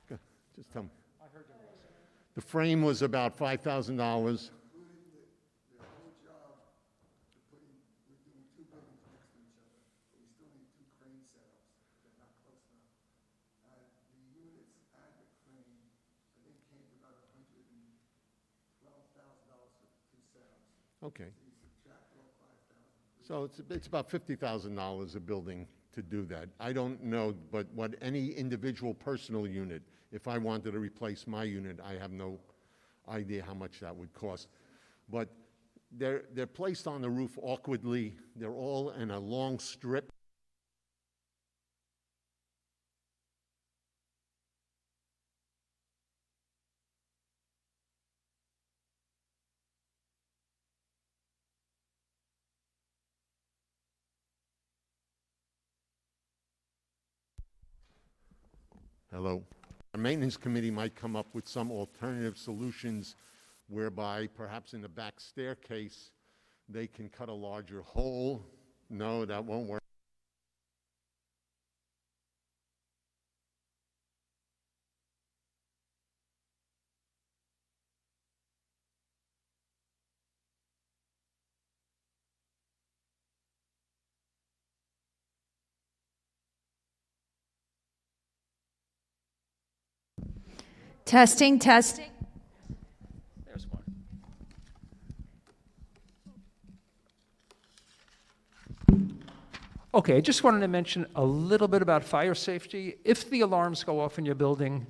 Go, just tell me. The frame was about $5,000. Including the whole job, we're doing 2 buildings next to each other, but we still need 2 crane setups. They're not close enough. The units and the crane, I think, came to about $112,000 for 2 setups. Okay. So you subtract all 5,000. So it's about $50,000 a building to do that. I don't know, but what any individual personal unit, if I wanted to replace my unit, I have no idea how much that would cost. But they're placed on the roof awkwardly. They're all in a long strip. Hello? a maintenance committee might come up with some alternative solutions whereby perhaps in the back staircase, they can cut a larger hole. No, that won't work. Testing, testing. There's one. Okay, I just wanted to mention a little bit about fire safety. If the alarms go off in your building,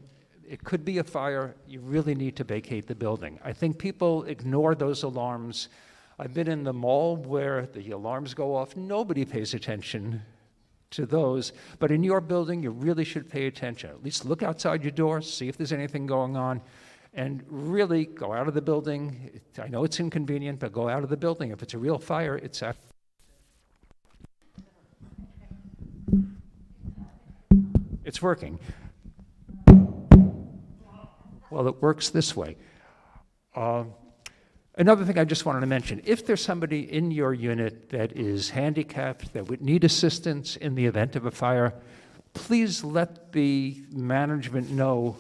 it could be a fire, you really need to vacate the building. I think people ignore those alarms. I've been in the mall where the alarms go off, nobody pays attention to those, but in your building, you really should pay attention. At least look outside your door, see if there's anything going on, and really go out of the building. I know it's inconvenient, but go out of the building. If it's a real fire, it's working. Well, it works this way. Another thing I just wanted to mention, if there's somebody in your unit that is handicapped, that would need assistance in the event of a fire, please let the management know.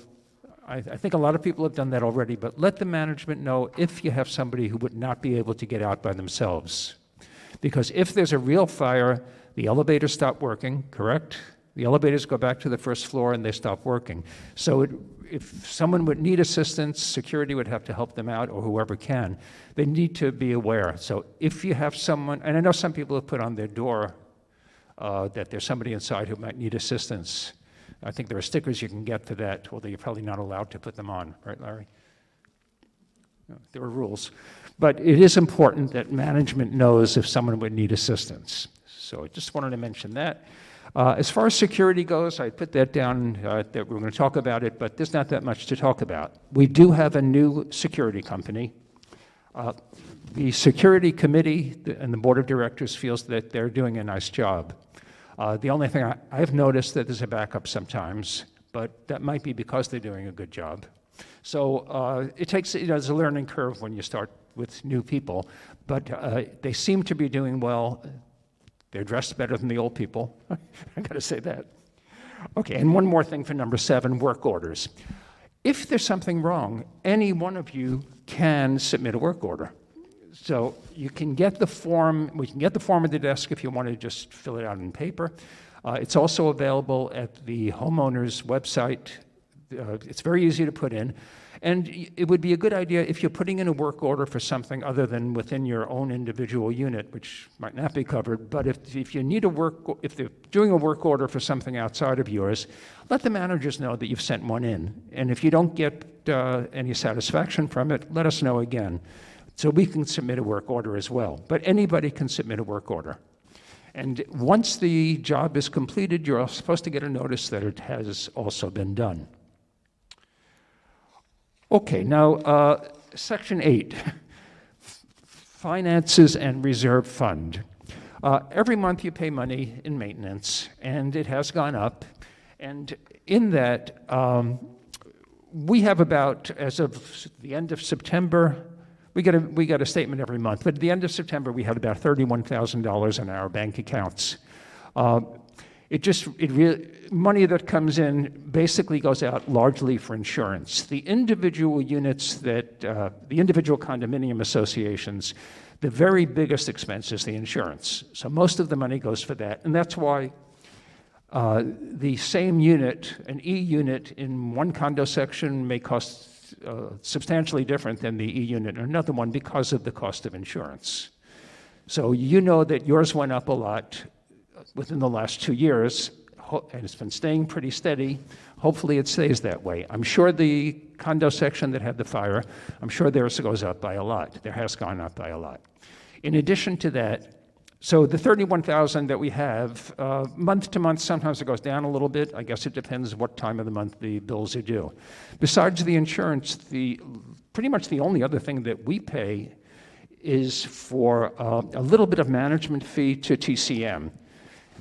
I think a lot of people have done that already, but let the management know if you have somebody who would not be able to get out by themselves. Because if there's a real fire, the elevators stop working, correct? The elevators go back to the first floor and they stop working. So if someone would need assistance, security would have to help them out, or whoever can. They need to be aware. So if you have someone, and I know some people have put on their door that there's somebody inside who might need assistance. I think there are stickers you can get for that, although you're probably not allowed to put them on, right, Larry? No, there are rules. But it is important that management knows if someone would need assistance. So I just wanted to mention that. As far as security goes, I put that down that we're going to talk about it, but there's not that much to talk about. We do have a new security company. The security committee and the board of directors feels that they're doing a nice job. The only thing I've noticed that there's a backup sometimes, but that might be because they're doing a good job. So it takes, there's a learning curve when you start with new people, but they seem to be doing well. They're dressed better than the old people. I gotta say that. Okay, and one more thing for number 7, work orders. If there's something wrong, any one of you can submit a work order. So you can get the form, we can get the form at the desk if you want to just fill it out in paper. It's also available at the homeowner's website. It's very easy to put in. And it would be a good idea if you're putting in a work order for something other than within your own individual unit, which might not be covered, but if you need if they're doing a work order for something outside of yours, let the managers know that you've sent one in. And if you don't get any satisfaction from it, let us know again. So we can submit a work order as well. But anybody can submit a work order. And once the job is completed, you're supposed to get a notice that it has also been done. Okay, now, Section 8, Finances and Reserve Fund. Every month you pay money in maintenance, and it has gone up. And in that, we have about, as of the end of September, we get a statement every month, but at the end of September, we had about $31,000 in our bank accounts. Money that comes in basically goes out largely for insurance. The individual units the individual condominium associations, the very biggest expense is the insurance. So most of the money goes for that, and that's why the same unit, an E unit in one condo section may cost substantially different than the E unit in another one because of the cost of insurance. So you know that yours went up a lot within the last 2 years, and it's been staying pretty steady. Hopefully it stays that way. I'm sure the condo section that had the fire, I'm sure theirs goes up by a lot. There has gone up by a lot. In addition to that, so the $31,000 that we have, month to month, sometimes it goes down a little bit. I guess it depends what time of the month the bills are due. Besides the insurance, pretty much the only other thing that we pay is for a little bit of management fee to TCM.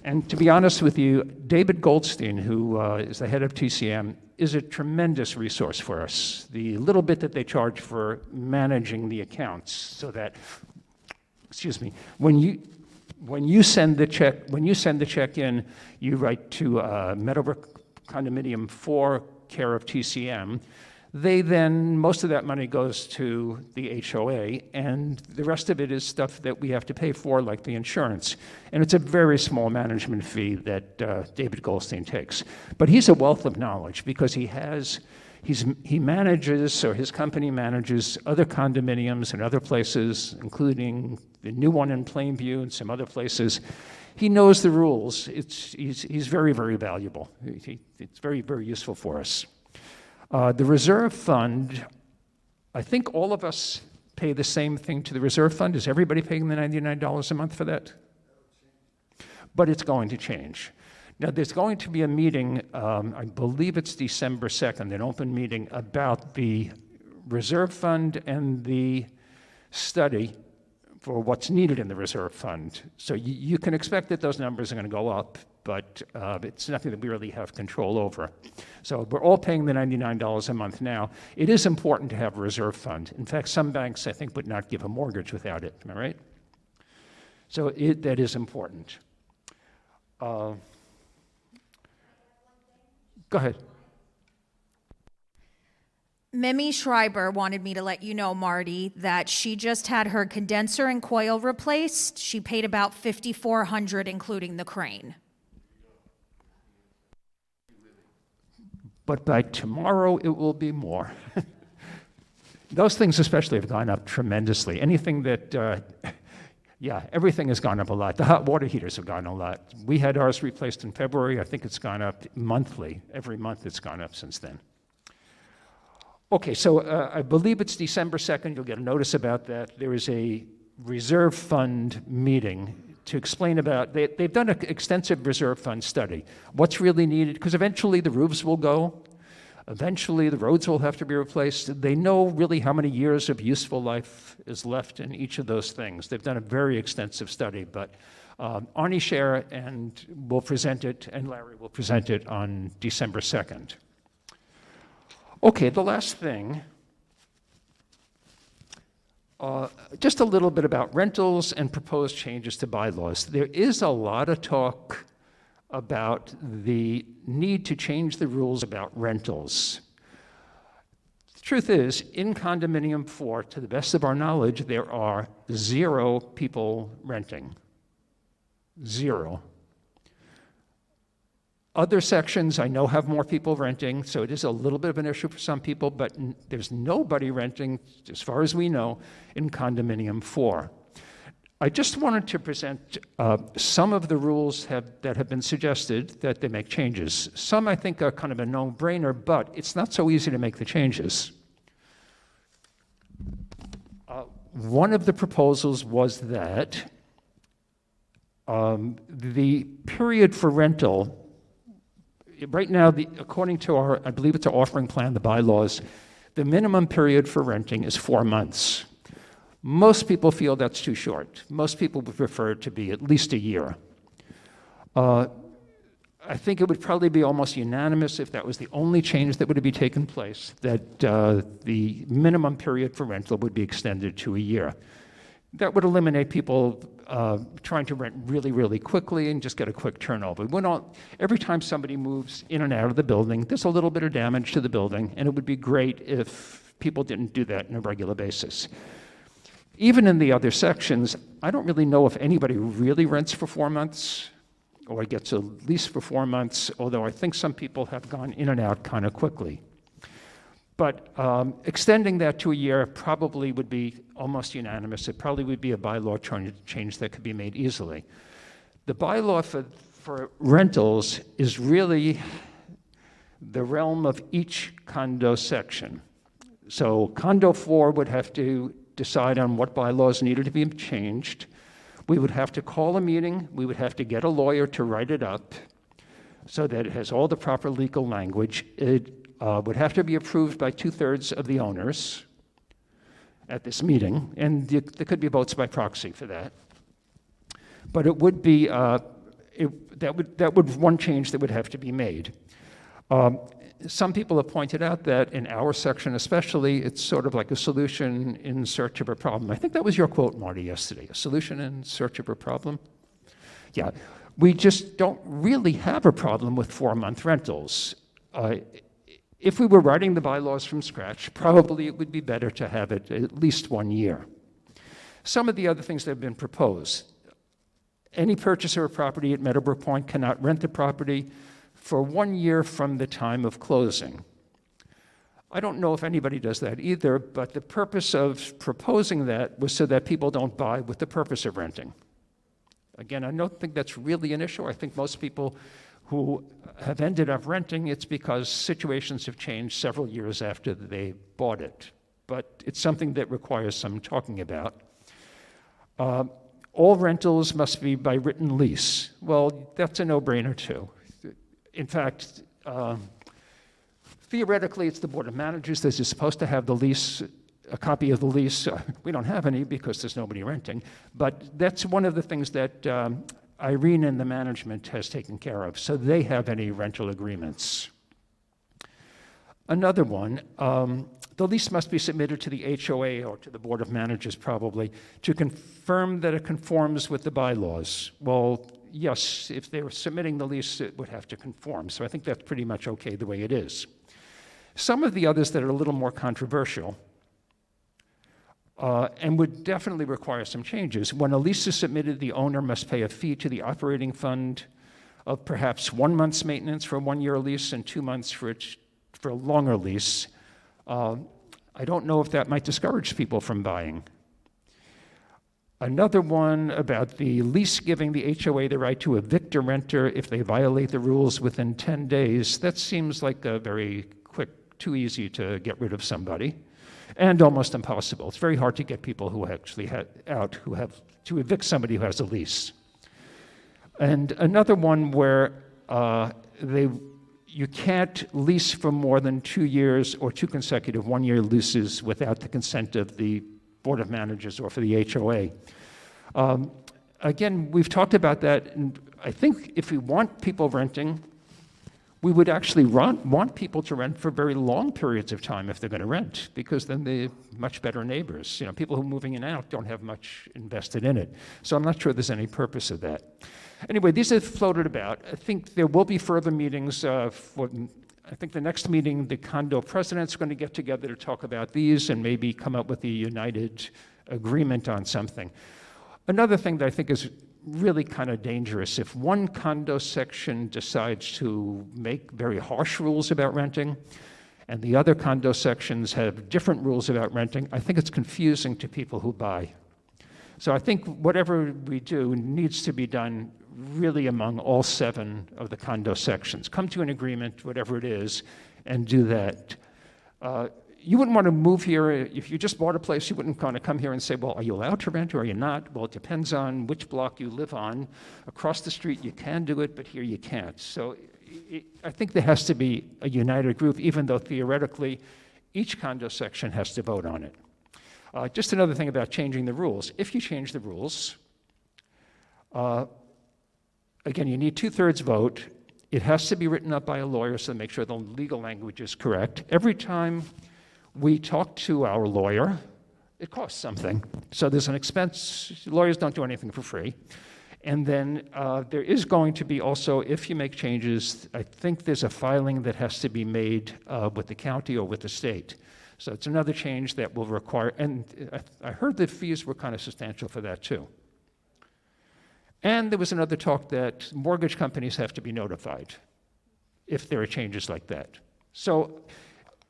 And to be honest with you, David Goldstein, who is the head of TCM, is a tremendous resource for us. The little bit that they charge for managing the accounts, so that, excuse me, when you send the check in, you write to Meadowbrook Condominium for care of TCM. They then, most of that money goes to the HOA, and the rest of it is stuff that we have to pay for, like the insurance. And it's a very small management fee that David Goldstein takes. But he's a wealth of knowledge because he manages, or his company manages, other condominiums in other places, including the new one in Plainview and some other places. He knows the rules. He's very, very valuable. It's very, very useful for us. The reserve fund, I think all of us pay the same thing to the reserve fund. Is everybody paying the $99 a month for that? But it's going to change. Now, there's going to be a meeting, I believe it's December 2nd, an open meeting about the reserve fund and the study for what's needed in the reserve fund. So you can expect that those numbers are going to go up, but it's nothing that we really have control over. So we're all paying the $99 a month now. It is important to have a reserve fund. In fact, some banks, I think, would not give a mortgage without it. Am I right? So that is important. Go ahead. Mimi Schreiber wanted me to let you know, Marty, that she just had her condenser and coil replaced. She paid about $5,400, including the crane. But by tomorrow, it will be more. Those things especially have gone up tremendously. Anything that, everything has gone up a lot. The hot water heaters have gone a lot. We had ours replaced in February. I think it's gone up monthly. Every month it's gone up since then. Okay, so I believe it's December 2nd. You'll get a notice about that. There is a reserve fund meeting to explain about, they've done an extensive reserve fund study. What's really needed, because eventually the roofs will go, eventually the roads will have to be replaced. They know really how many years of useful life is left in each of those things. They've done a very extensive study, but Arnie Scher will present it, and Larry will present it on December 2nd. Okay, the last thing, just a little bit about rentals and proposed changes to bylaws. There is a lot of talk about the need to change the rules about rentals. The truth is, in Condominium 4, to the best of our knowledge, there are 0 people renting. 0. Other sections I know have more people renting, so it is a little bit of an issue for some people, but there's nobody renting, as far as we know, in Condominium 4. I just wanted to present some of the rules that have been suggested that they make changes. Some I think are kind of a no-brainer, but it's not so easy to make the changes. One of the proposals was that the period for rental, right now, according to I believe it's our offering plan, the bylaws, the minimum period for renting is 4 months. Most people feel that's too short. Most people would prefer it to be at least a year. I think it would probably be almost unanimous if that was the only change that would be taken place, that the minimum period for rental would be extended to a year. That would eliminate people trying to rent really, really quickly and just get a quick turnover. Every time somebody moves in and out of the building, there's a little bit of damage to the building, and it would be great if people didn't do that on a regular basis. Even in the other sections, I don't really know if anybody really rents for 4 months or gets a lease for 4 months, although I think some people have gone in and out kind of quickly. But extending that to a year probably would be almost unanimous. It probably would be a bylaw change that could be made easily. The bylaw for rentals is really the realm of each condo section. So Condo 4 would have to decide on what bylaws needed to be changed. We would have to call a meeting. We would have to get a lawyer to write it up so that it has all the proper legal language. It would have to be approved by 2/3 of the owners at this meeting, and there could be votes by proxy for that. But it would be that would one change that would have to be made. Some people have pointed out that in our section especially, it's sort of like a solution in search of a problem. I think that was your quote, Marty, yesterday, a solution in search of a problem. Yeah, we just don't really have a problem with 4-month rentals. If we were writing the bylaws from scratch, probably it would be better to have it at least 1 year. Some of the other things that have been proposed. Any purchaser of property at Meadowbrook Point cannot rent the property for 1 year from the time of closing. I don't know if anybody does that either, but the purpose of proposing that was so that people don't buy with the purpose of renting. Again, I don't think that's really an issue. I think most people who have ended up renting, it's because situations have changed several years after they bought it. But it's something that requires some talking about. All rentals must be by written lease. Well, that's a no-brainer too. In fact, theoretically, it's the Board of Managers that is supposed to have the lease, a copy of the lease. We don't have any because there's nobody renting. But that's one of the things that Irene and the management has taken care of. So they have any rental agreements. Another one, the lease must be submitted to the HOA or to the Board of Managers probably to confirm that it conforms with the bylaws. Well, yes, if they were submitting the lease, it would have to conform. So I think that's pretty much okay the way it is. Some of the others that are a little more controversial and would definitely require some changes. When a lease is submitted, the owner must pay a fee to the operating fund of perhaps 1 month's maintenance for a 1-year lease and 2 months for a longer lease. I don't know if that might discourage people from buying. Another one about the lease giving the HOA the right to evict a renter if they violate the rules within 10 days. That seems like a very quick, too easy to get rid of somebody, and almost impossible. It's very hard to get people who actually who have to evict somebody who has a lease. And another one where you can't lease for more than 2 years or 2 consecutive 1-year leases without the consent of the Board of Managers or for the HOA. Again, we've talked about that, and I think if we want people renting, we would actually want people to rent for very long periods of time if they're going to rent, because then they're much better neighbors. You know, people who are moving in and out don't have much invested in it. So I'm not sure there's any purpose of that. Anyway, these have floated about. I think there will be further meetings. I think the next meeting, the condo president's going to get together to talk about these and maybe come up with a united agreement on something. Another thing that I think is really kind of dangerous, if one condo section decides to make very harsh rules about renting and the other condo sections have different rules about renting, I think it's confusing to people who buy. So I think whatever we do needs to be done really among all 7 of the condo sections. Come to an agreement, whatever it is, and do that. You wouldn't want to move here. If you just bought a place, you wouldn't want to come here and say, well, are you allowed to rent or are you not? Well, it depends on which block you live on. Across the street, you can do it, but here you can't. So I think there has to be a united group, even though theoretically, each condo section has to vote on it. Just another thing about changing the rules. If you change the rules, again, you need 2/3 vote. It has to be written up by a lawyer, so make sure the legal language is correct. Every time we talk to our lawyer, it costs something. So there's an expense. Lawyers don't do anything for free. And then there is going to be also, if you make changes, I think there's a filing that has to be made with the county or with the state. So it's another change that will require, and I heard the fees were kind of substantial for that too. And there was another talk that mortgage companies have to be notified if there are changes like that. So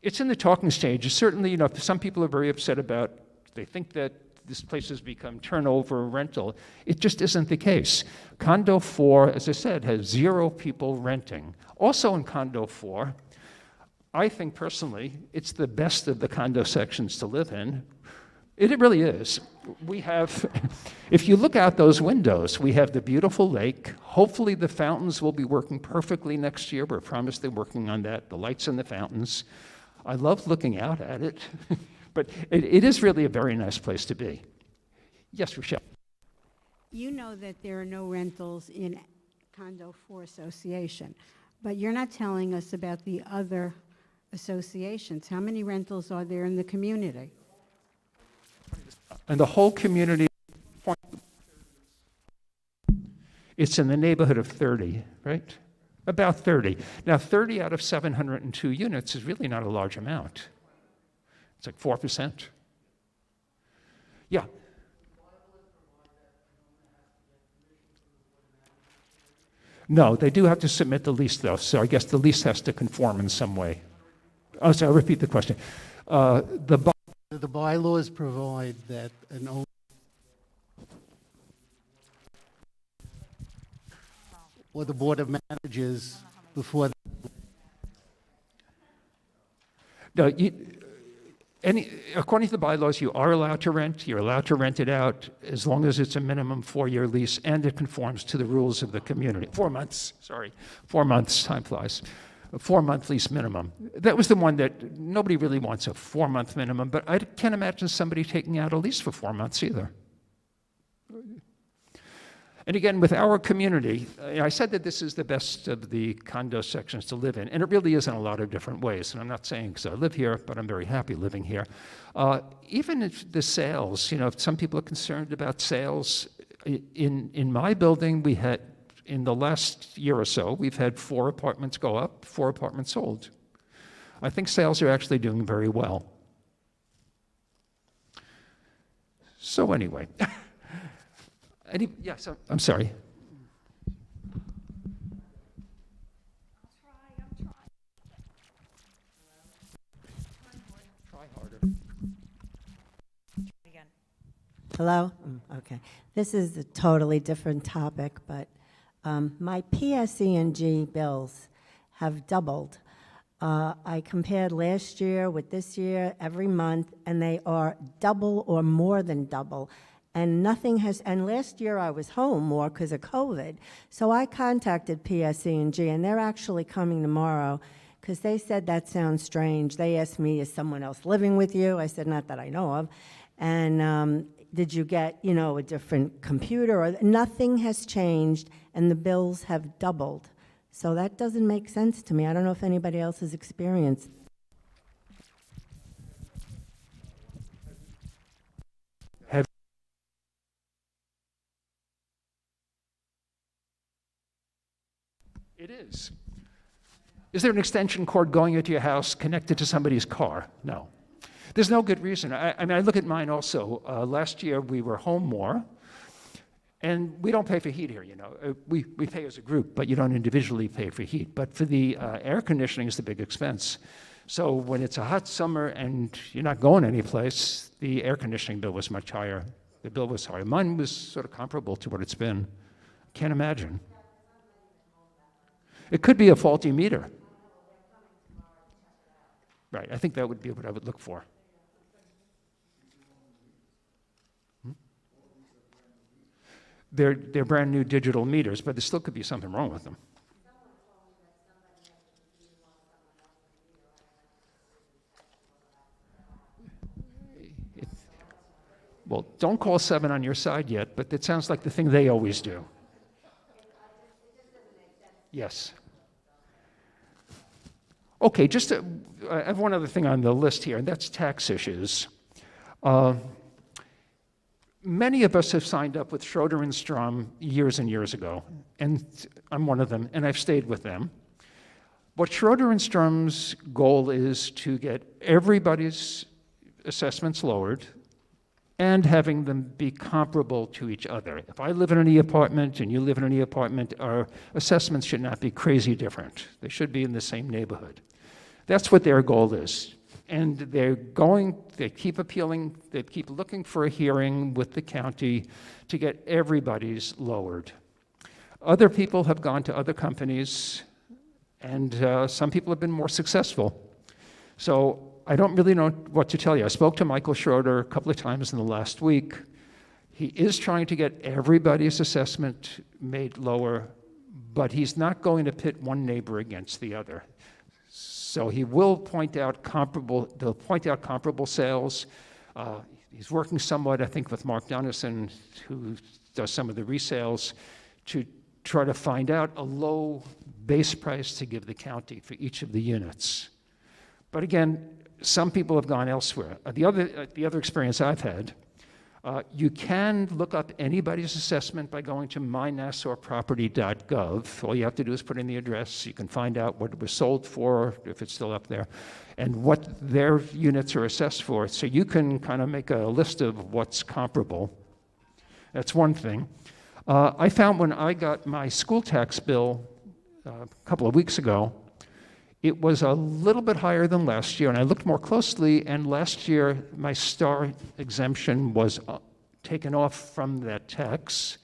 it's in the talking stage. Certainly, you know, some people are very upset about, they think that this place has become turnover rental. It just isn't the case. Condo 4, as I said, has 0 people renting. Also in Condo 4, I think personally, it's the best of the condo sections to live in. It really is. We have, if you look out those windows, we have the beautiful lake. Hopefully the fountains will be working perfectly next year. We're promised they're working on that, the lights in the fountains. I love looking out at it, but it is really a very nice place to be. Yes, Rochelle. You know that there are no rentals in Condo 4 Association. But you're not telling us about the other associations. How many rentals are there in the community? And the whole community, it's in the neighborhood of 30, right? About 30. Now, 30 out of 702 units is really not a large amount. It's like 4%. Yeah. No, they do have to submit the lease, though, so I guess the lease has to conform in some way. Oh, so I'll repeat the question. The bylaws provide that an owner or the Board of Managers before. No, according to the bylaws, you are allowed to rent. You're allowed to rent it out as long as it's a minimum 4-year lease and it conforms to the rules of the community. 4 months, sorry. 4 months, time flies. A 4-month lease minimum. That was the one that nobody really wants, a 4-month minimum, but I can't imagine somebody taking out a lease for 4 months either. And again, with our community, I said that this is the best of the condo sections to live in, and it really is in a lot of different ways. And I'm not saying because I live here, but I'm very happy living here. Even if the sales, if some people are concerned about sales, in my building, we had, in the last year or so, we've had 4 apartments go up, 4 apartments sold. I think sales are actually doing very well. So anyway. Yes, I'm sorry. Try harder. Again. Hello? Okay. This is a totally different topic, but my PSE&G bills have doubled. I compared last year with this year every month, and they are double or more than double. And nothing has, and last year I was home more because of COVID. So I contacted PSE&G, and they're actually coming tomorrow because they said that sounds strange. They asked me, is someone else living with you? I said, not that I know of. And did you get, a different computer? Or nothing has changed, and the bills have doubled. So that doesn't make sense to me. I don't know if anybody else has experienced. It is. Is there an extension cord going into your house connected to somebody's car? No. There's no good reason. I look at mine also. Last year we were home more, and we don't pay for heat here, We pay as a group, but you don't individually pay for heat. But for the air conditioning is the big expense. So when it's a hot summer and you're not going anyplace, the air conditioning bill was much higher. The bill was higher. Mine was sort of comparable to what it's been. Can't imagine. It could be a faulty meter. Right, I think that would be what I would look for. They're brand new digital meters, but there still could be something wrong with them. Well, don't call 7 on your side yet, but it sounds like the thing they always do. Yes. Okay, I have one other thing on the list here, and that's tax issues. Many of us have signed up with Schroeder and Strom years and years ago, and I'm one of them, and I've stayed with them. What Schroeder and Strom's goal is to get everybody's assessments lowered and having them be comparable to each other. If I live in an E apartment and you live in an E apartment, our assessments should not be crazy different. They should be in the same neighborhood. That's what their goal is. And they keep appealing, they keep looking for a hearing with the county to get everybody's lowered. Other people have gone to other companies, and some people have been more successful. So I don't really know what to tell you. I spoke to Michael Schroeder a couple of times in the last week. He is trying to get everybody's assessment made lower, but he's not going to pit one neighbor against the other. So he will point out comparable sales. He's working somewhat, I think, with Mark Donison, who does some of the resales, to try to find out a low base price to give the county for each of the units. But again, some people have gone elsewhere. The other experience I've had, you can look up anybody's assessment by going to mynassauproperty.gov. All you have to do is put in the address. You can find out what it was sold for, if it's still up there, and what their units are assessed for. So you can kind of make a list of what's comparable. That's one thing. I found when I got my school tax bill a couple of weeks ago, it was a little bit higher than last year, and I looked more closely, and last year my STAR exemption was taken off from that tax.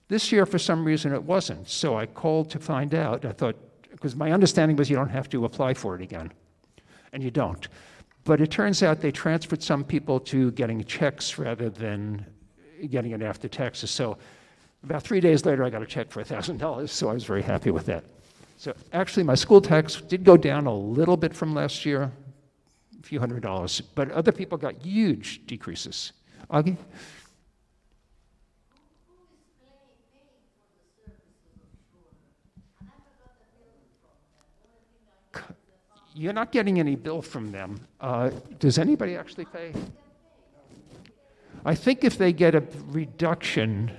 This year, for some reason, it wasn't, so I called to find out. I thought, because my understanding was you don't have to apply for it again, and you don't. But it turns out they transferred some people to getting checks rather than getting it after taxes. So about 3 days later, I got a check for $1,000, so I was very happy with that. So actually, my school tax did go down a little bit from last year, a few $100s, but other people got huge decreases. Augie? You're not getting any bill from them. Does anybody actually pay? I think if they get a reduction,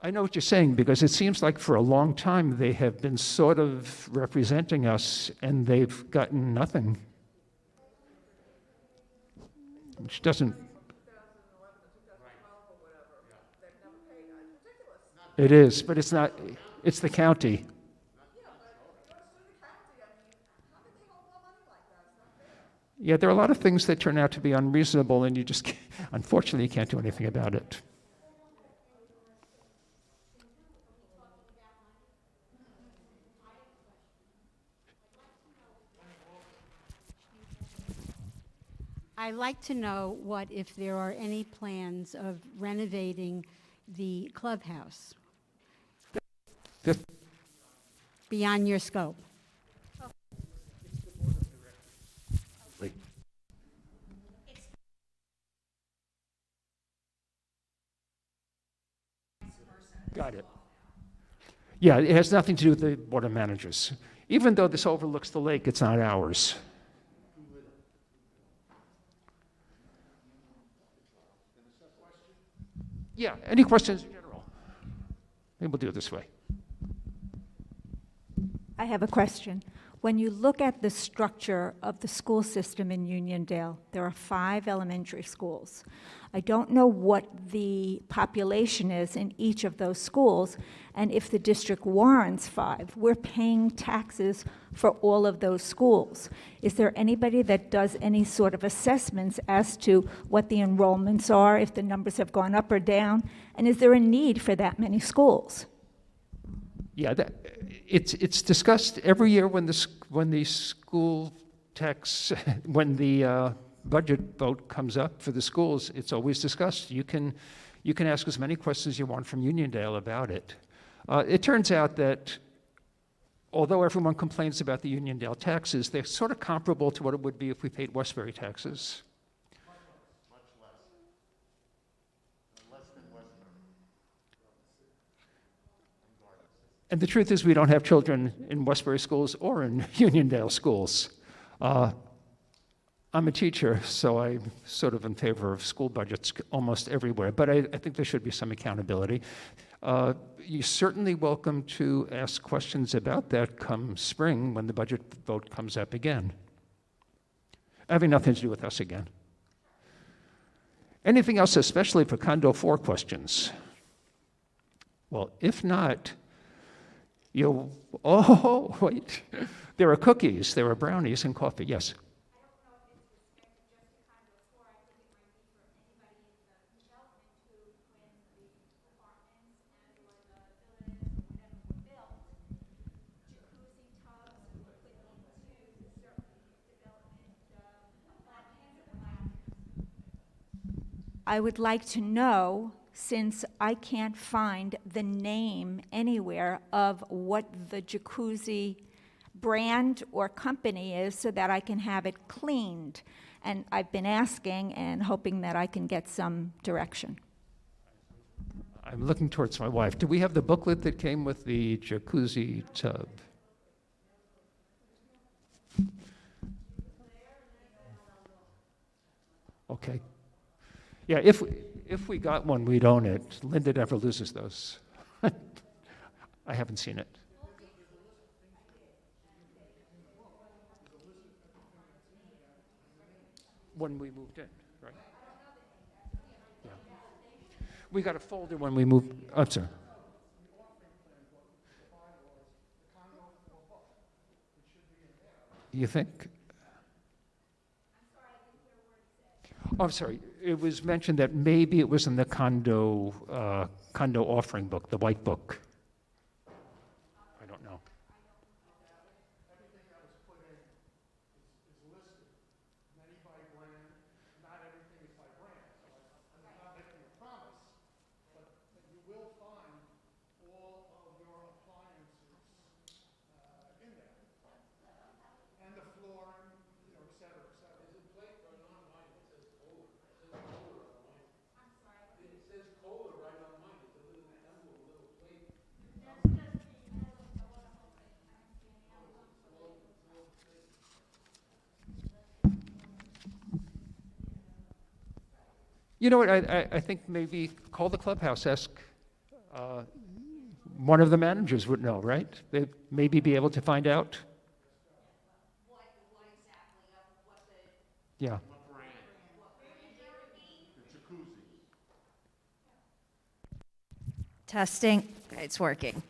I know what you're saying, because it seems like for a long time they have been sort of representing us and they've gotten nothing. Which doesn't. It is, but it's not, it's the county. Yeah, there are a lot of things that turn out to be unreasonable, and you just can't, unfortunately, you can't do anything about it. I'd like to know what, if there are any plans of renovating the clubhouse beyond your scope. Got it. Yeah, it has nothing to do with the board of managers. Even though this overlooks the lake, it's not ours. Yeah, any questions in general? Maybe we'll do it this way. I have a question. When you look at the structure of the school system in Uniondale, there are 5 elementary schools. I don't know what the population is in each of those schools, and if the district warrants 5, we're paying taxes for all of those schools. Is there anybody that does any sort of assessments as to what the enrollments are, if the numbers have gone up or down, and is there a need for that many schools? Yeah, it's discussed every year when the school tax, when the budget vote comes up for the schools. It's always discussed. You can ask as many questions as you want from Uniondale about it. It turns out that although everyone complains about the Uniondale taxes, they're sort of comparable to what it would be if we paid Westbury taxes. Much less. Less than Westbury. And the truth is, we don't have children in Westbury schools or in Uniondale schools. I'm a teacher, so I'm sort of in favor of school budgets almost everywhere, but I think there should be some accountability. You're certainly welcome to ask questions about that come spring when the budget vote comes up again. Having nothing to do with us again. Anything else, especially for Condo 4 questions? Well, if not, wait. There are cookies, there are brownies and coffee, yes. I would like to know, since I can't find the name anywhere of what the jacuzzi brand or company is, so that I can have it cleaned. And I've been asking and hoping that I can get some direction. I'm looking towards my wife. Do we have the booklet that came with the jacuzzi tub? Okay. Yeah, if we got one, we'd own it. Linda never loses those. I haven't seen it. When we moved in, right? Yeah. We got a folder when we moved, I'm sorry. You think? Oh, I'm sorry. It was mentioned that maybe it was in the condo offering book, the white book. I don't know. Everything that was put in is listed, many by brand, not everything is by brand. So I'm not making a promise, but you will find all of your appliances in there. And the flooring, you know, et cetera, et cetera. There's a plate right on mine that says Kohler. It says Kohler on mine. I'm sorry? It says Kohler right on mine. It's a little emblem, a little plate. You know what, I think maybe call the clubhouse, ask, one of the managers would know, right? They'd maybe be able to find out. What exactly of what the Yeah. What brand? The jacuzzi. testing? It's working.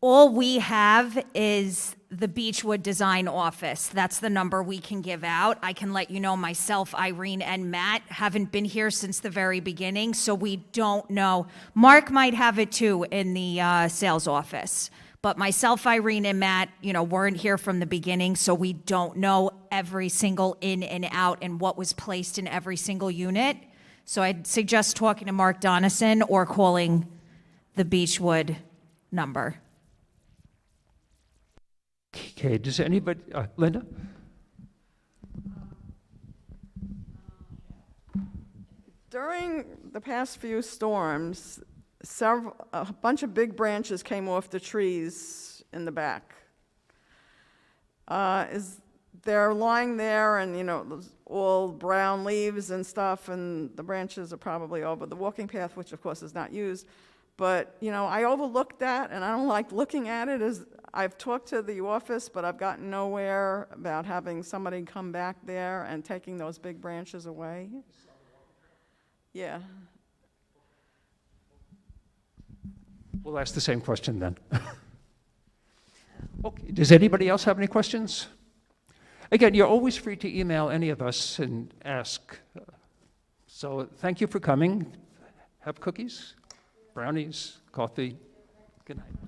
All we have is the Beechwood Design Office. That's the number we can give out. I can let you know myself, Irene, and Matt haven't been here since the very beginning, so we don't know. Mark might have it too in the sales office. But myself, Irene, and Matt, weren't here from the beginning, so we don't know every single in and out and what was placed in every single unit. So I'd suggest talking to Mark Donison or calling the Beechwood number. Okay, does anybody, Linda? During the past few storms, a bunch of big branches came off the trees in the back. They're lying there and, those all brown leaves and stuff, and the branches are probably over the walking path, which of course is not used. But, I overlooked that, and I don't like looking at it. I've talked to the office, but I've gotten nowhere about having somebody come back there and taking those big branches away. Yeah. We'll ask the same question then. Okay, does anybody else have any questions? Again, you're always free to email any of us and ask. So thank you for coming. Have cookies, brownies, coffee. Good night.